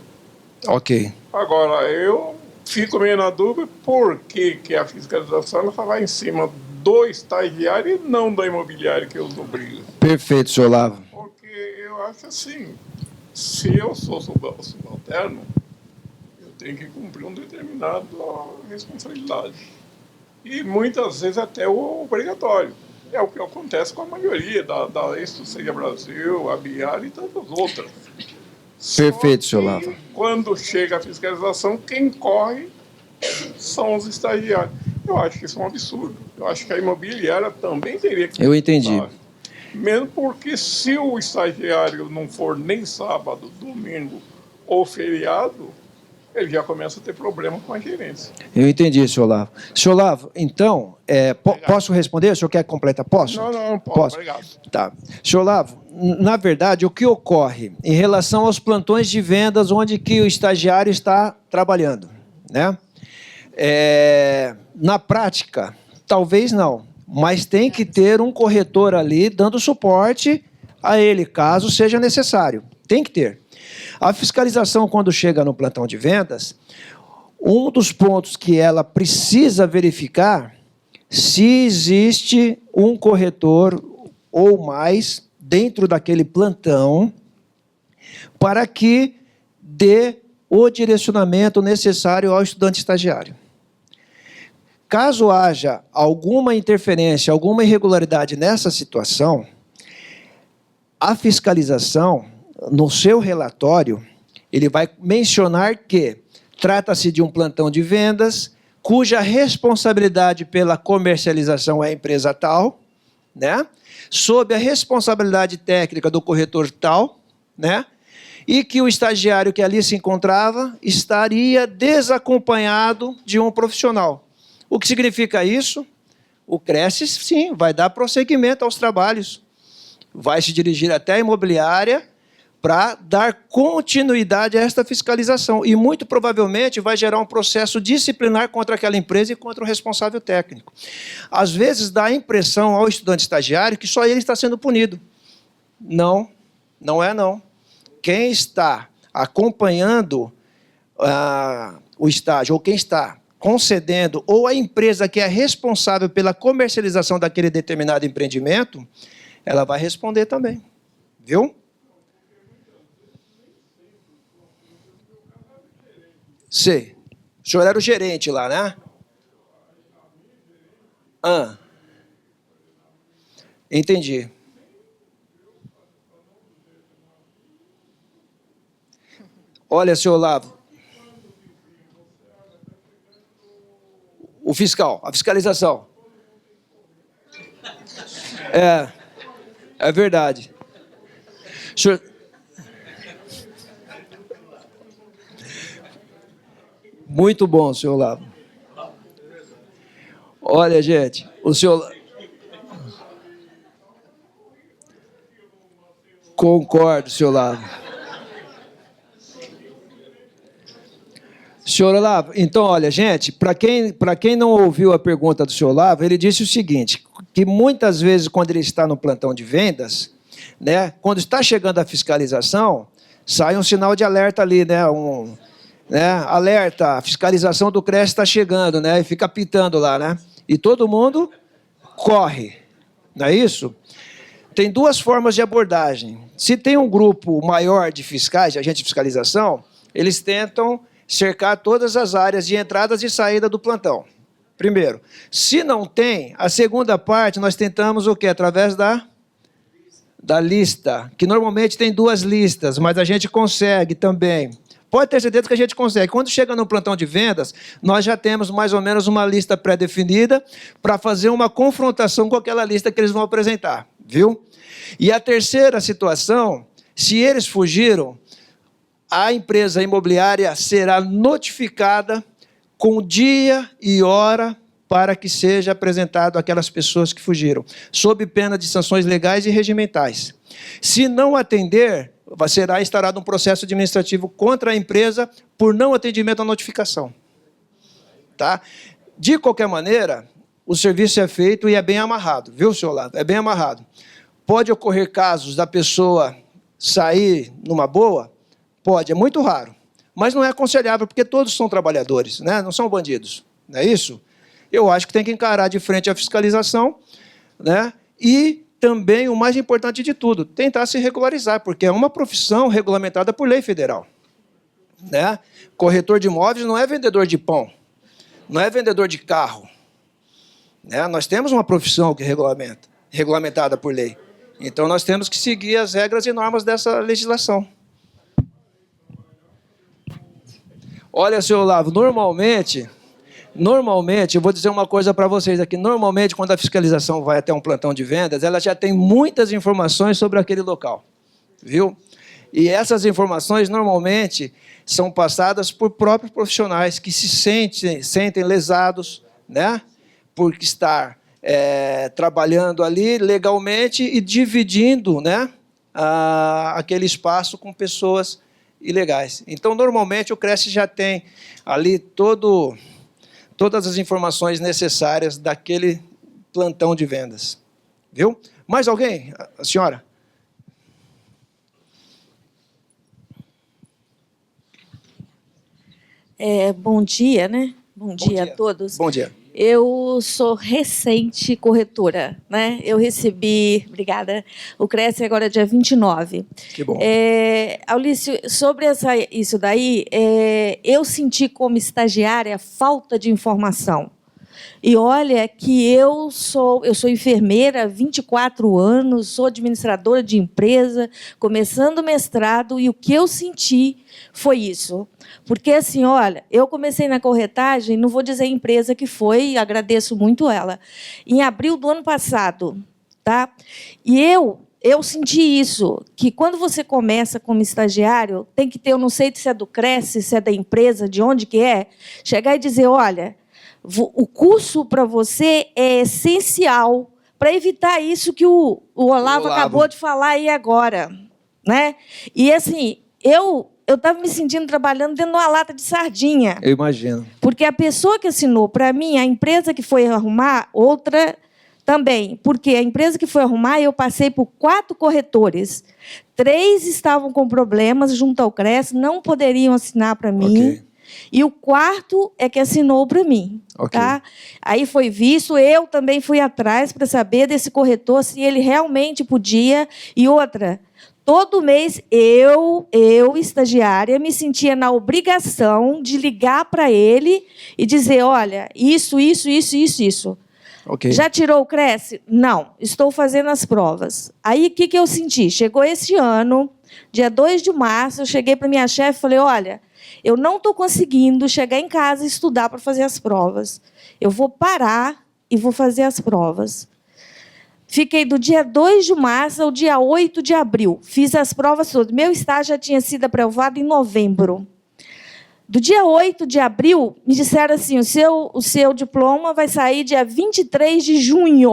Ok. Agora, eu fico meio na dúvida por que a fiscalização ela vai em cima do estagiário e não da imobiliária que os obriga. Perfeito, senhor Olavo. Porque eu acho assim, se eu sou subalterno, eu tenho que cumprir uma determinada responsabilidade. E muitas vezes até o obrigatório. É o que acontece com a maioria isso seja Brasil, a Biar e tantas outras. Perfeito, senhor Olavo. Quando chega a fiscalização, quem corre são os estagiários. Eu acho que isso é um absurdo. Eu acho que a imobiliária também teria que... Eu entendi. Mesmo porque se o estagiário não for nem sábado, domingo ou feriado, ele já começa a ter problema com a gerência. Eu entendi, senhor Olavo. Senhor Olavo, então, posso responder? O senhor quer completar? Posso? Não, Posso. Obrigado. Tá. Senhor Olavo, na verdade, o que ocorre em relação aos plantões de vendas onde que o estagiário está trabalhando, né? Na prática, talvez não, mas tem que ter um corretor ali dando suporte a ele, caso seja necessário. Tem que ter. A fiscalização, quando chega no plantão de vendas, um dos pontos que ela precisa verificar se existe um corretor ou mais dentro daquele plantão para que dê o direcionamento necessário ao estudante estagiário. Caso haja alguma interferência, alguma irregularidade nessa situação, a fiscalização, no seu relatório, ele vai mencionar que trata-se de um plantão de vendas, cuja responsabilidade pela comercialização é a empresa tal, né? Sob a responsabilidade técnica do corretor tal, né? E que o estagiário que ali se encontrava estaria desacompanhado de um profissional. O que significa isso? O CRESSE, sim, vai dar prosseguimento aos trabalhos. Vai se dirigir até a imobiliária para dar continuidade a esta fiscalização. E, muito provavelmente, vai gerar um processo disciplinar contra aquela empresa e contra o responsável técnico. Às vezes, dá a impressão ao estudante estagiário que só ele está sendo punido. Não, não é não. Quem está acompanhando o estágio, ou quem está concedendo, ou a empresa que é responsável pela comercialização daquele determinado empreendimento, ela vai responder também. Viu? Sei. O senhor era o gerente lá, né? Entendi. Olha, senhor Olavo. O fiscal, a fiscalização. É verdade. Senhor... Muito bom, senhor Olavo. Olha, gente, o senhor... Concordo, senhor Olavo. Senhor Olavo, então, olha, gente, para quem não ouviu a pergunta do senhor Olavo, ele disse o seguinte, que muitas vezes, quando ele está no plantão de vendas, né, quando está chegando a fiscalização, sai um sinal de alerta ali, né, alerta, a fiscalização do CRESSE está chegando, né? E fica pitando lá, né? E todo mundo corre, não é isso? Tem duas formas de abordagem. Se tem um grupo maior de fiscais, de agentes de fiscalização, eles tentam cercar todas as áreas de entradas e saída do plantão. Primeiro. Se não tem, a segunda parte nós tentamos o quê? Através da lista, que normalmente tem 2 listas, mas a gente consegue também. Pode ter certeza que a gente consegue. Quando chega no plantão de vendas, nós já temos mais ou menos uma lista pré-definida para fazer uma confrontação com aquela lista que eles vão apresentar, viu? E a terceira situação, se eles fugiram, a empresa imobiliária será notificada com dia e hora para que seja apresentado aquelas pessoas que fugiram, sob pena de sanções legais e regimentais. Se não atender, será instaurado um processo administrativo contra a empresa por não atendimento à notificação. Tá? De qualquer maneira, o serviço é feito e é bem amarrado, viu, senhor Olavo? É bem amarrado. Pode ocorrer casos da pessoa sair numa boa? Pode, é muito raro. Mas não é aconselhável, porque todos são trabalhadores, né? Não são bandidos, não é isso? Eu acho que tem que encarar de frente a fiscalização, né? E também, o mais importante de tudo, tentar se regularizar, porque é uma profissão regulamentada por lei federal, né? Corretor de imóveis não é vendedor de pão, não é vendedor de carro, né? Nós temos uma profissão que regulamentada por lei. Então, nós temos que seguir as regras e normas dessa legislação. Olha, senhor Olavo, normalmente, Normalmente, eu vou dizer uma coisa para vocês aqui. Normalmente, quando a fiscalização vai até um plantão de vendas, ela já tem muitas informações sobre aquele local, viu? E essas informações, normalmente, são passadas por próprios profissionais que se sentem lesados, né? Por estar trabalhando ali legalmente e dividindo, né? Aquele espaço com pessoas ilegais. Então, normalmente, o Cresce já tem ali todas as informações necessárias daquele plantão de vendas. Viu? Mais alguém? A senhora? Bom dia, né? Bom dia a todos. Bom dia. Eu sou recente corretora, né? Eu recebi, obrigada, o Cresce agora dia 29. Que bom. Aulício, sobre isso daí, eu senti como estagiária falta de informação. E olha que eu sou enfermeira há 24 anos, sou administradora de empresa, começando o mestrado, e o que eu senti foi isso. Porque, assim, olha, eu comecei na corretagem, não vou dizer a empresa que foi, agradeço muito ela, em abril do ano passado. Tá? E eu senti isso, que quando você começa como estagiário, tem que ter, eu não sei se é do Cresce, se é da empresa, de onde que é, chegar e dizer, olha, o curso para você é essencial para evitar isso que o Olavo acabou de falar aí agora. Né? E, assim, eu estava me sentindo trabalhando dentro de uma lata de sardinha. Eu imagino. Porque a pessoa que assinou, para mim, a empresa que foi arrumar, outra também. Porque a empresa que foi arrumar, eu passei por 4 corretores. 3 estavam com problemas junto ao Cresce, não poderiam assinar para mim. Okay. E o 4º é que assinou para mim. Okay. Tá? Aí foi visto, eu também fui atrás para saber desse corretor se ele realmente podia. E outra, todo mês eu, estagiária, me sentia na obrigação de ligar para ele e dizer, olha, isso. Okay. Já tirou o Cresce? Não, estou fazendo as provas. Aí, o que eu senti? Chegou esse ano, dia 2 de março, eu cheguei para minha chefe e falei, olha, eu não estou conseguindo chegar em casa e estudar para fazer as provas. Eu vou parar e vou fazer as provas. Fiquei do dia 2 de março ao dia 8 de abril. Fiz as provas todas. Meu estágio já tinha sido aprovado em novembro. Do dia 8 de abril, me disseram assim, o seu diploma vai sair dia 23 de junho.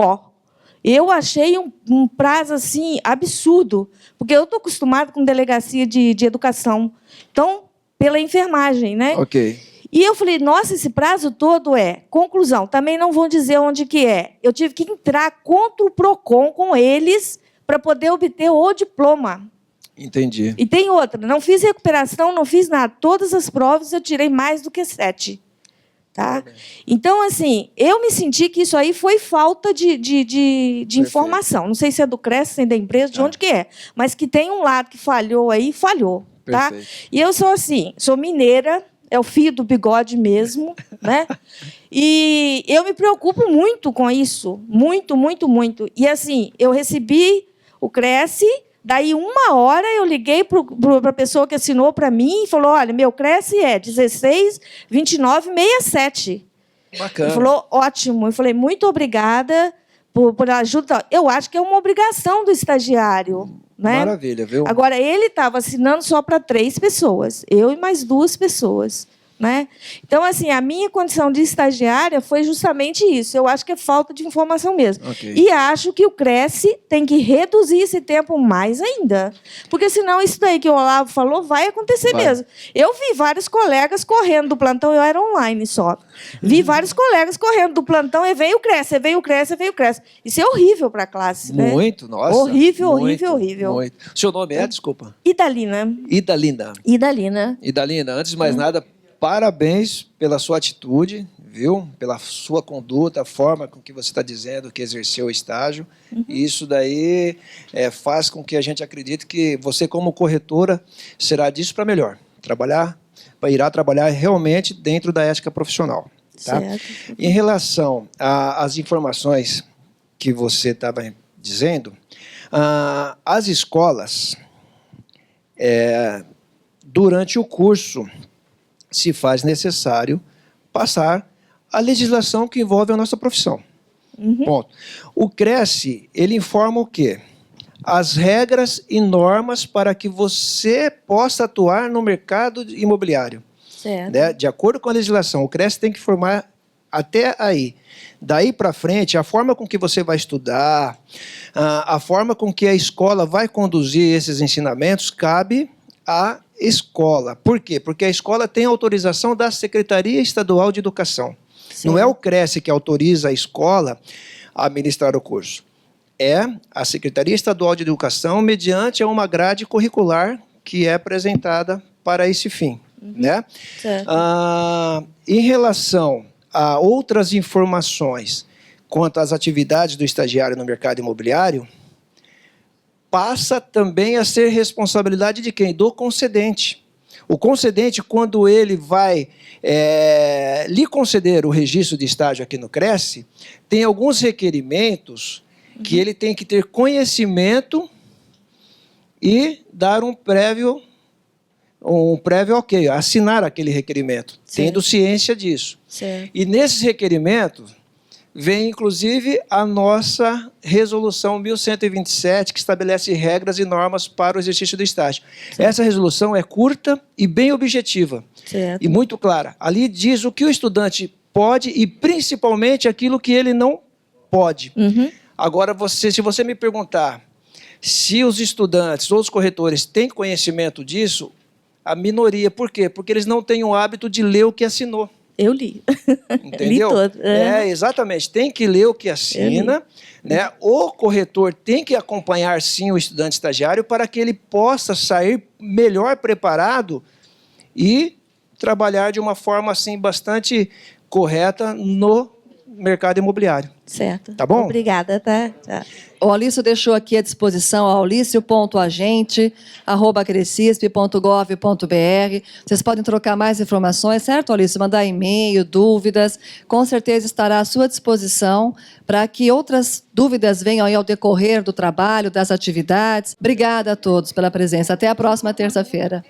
Eu achei um prazo assim, absurdo, porque eu estou acostumada com delegacia de educação. Então, pela enfermagem, né? Ok. E eu falei, nossa, esse prazo todo Conclusão, também não vão dizer onde que é. Eu tive que entrar contra o PROCON com eles para poder obter o diploma. Entendi. E tem outra, não fiz recuperação, não fiz nada. Todas as provas eu tirei mais do que 7. Tá? Então, assim, eu me senti que isso aí foi falta de informação. Não sei se é do Cresce, se é da empresa, de onde que é. Mas que tem um lado que falhou aí, falhou. Tá? E eu sou assim, sou mineira, é o fio do bigode mesmo, né? E eu me preocupo muito com isso, muito. E assim, eu recebi o Cresce, daí 1 hora eu liguei para a pessoa que assinou para mim e falou, olha, meu Cresce é 162967. Bacana. Ele falou, ótimo. Eu falei, muito obrigada por ajuda. Eu acho que é uma obrigação do estagiário. Né? Maravilha, viu? Agora, ele estava assinando só para 3 pessoas, eu e mais 2 pessoas. Né? Então, assim, a minha condição de estagiária foi justamente isso. Eu acho que é falta de informação mesmo. Okay. E acho que o Cresce tem que reduzir esse tempo mais ainda. Porque, senão, isso daí que o Olavo falou vai acontecer mesmo. Eu vi vários colegas correndo do plantão, eu era online só. Vi vários colegas correndo do plantão, e veio o Cresce. Isso é horrível para a classe. Muito, né? nossa. Horrível. Muito. O seu nome é, desculpa? Idalina. Idalina, antes de mais nada, parabéns pela sua atitude, viu? Pela sua conduta, a forma com que você está dizendo que exerceu o estágio. E isso daí faz com que a gente acredite que você, como corretora, será disso para melhor. Irá trabalhar realmente dentro da ética profissional. Tá? Certo. Em relação às informações que você estava dizendo, as escolas, durante o curso, se faz necessário passar a legislação que envolve a nossa profissão. Ponto. O Cresce, ele informa o quê? As regras e normas para que você possa atuar no mercado imobiliário. Certo. Né? De acordo com a legislação, o Cresce tem que informar até aí. Daí para frente, a forma com que você vai estudar, a forma com que a escola vai conduzir esses ensinamentos, cabe à escola. Por quê? Porque a escola tem autorização da Secretaria Estadual de Educação. Não é o Cresce que autoriza a escola a ministrar o curso. É a Secretaria Estadual de Educação, mediante uma grade curricular que é apresentada para esse fim. Né? Certo. Em relação a outras informações quanto às atividades do estagiário no mercado imobiliário, passa também a ser responsabilidade de quem? Do concedente. O concedente, quando ele vai lhe conceder o registro de estágio aqui no Cresce, tem alguns requerimentos que ele tem que ter conhecimento e dar um prévio ok, assinar aquele requerimento, tendo ciência disso. Certo. E nesses requerimentos vem, inclusive, a nossa resolução 1127, que estabelece regras e normas para o exercício do estágio. Essa resolução é curta e bem objetiva, Certo. e muito clara. Ali diz o que o estudante pode e, principalmente, aquilo que ele não pode. Agora, se você me perguntar se os estudantes ou os corretores têm conhecimento disso, a minoria. Por quê? Porque eles não têm o hábito de ler o que assinou. Eu li. Entendeu? Li todo. Exatamente. Tem que ler o que assina. Né? O corretor tem que acompanhar, sim, o estudante estagiário para que ele possa sair melhor preparado e trabalhar de uma forma assim, bastante correta no mercado imobiliário. Certo. Tá bom? Obrigada, tá? Tchau. O Aulício deixou aqui à disposição aulicio.agente@crescisp.gov.br. Vocês podem trocar mais informações, certo, Aulício? Mandar e-mail, dúvidas. Com certeza estará à sua disposição para que outras dúvidas venham aí ao decorrer do trabalho, das atividades. Obrigada a todos pela presença. Até a próxima terça-feira.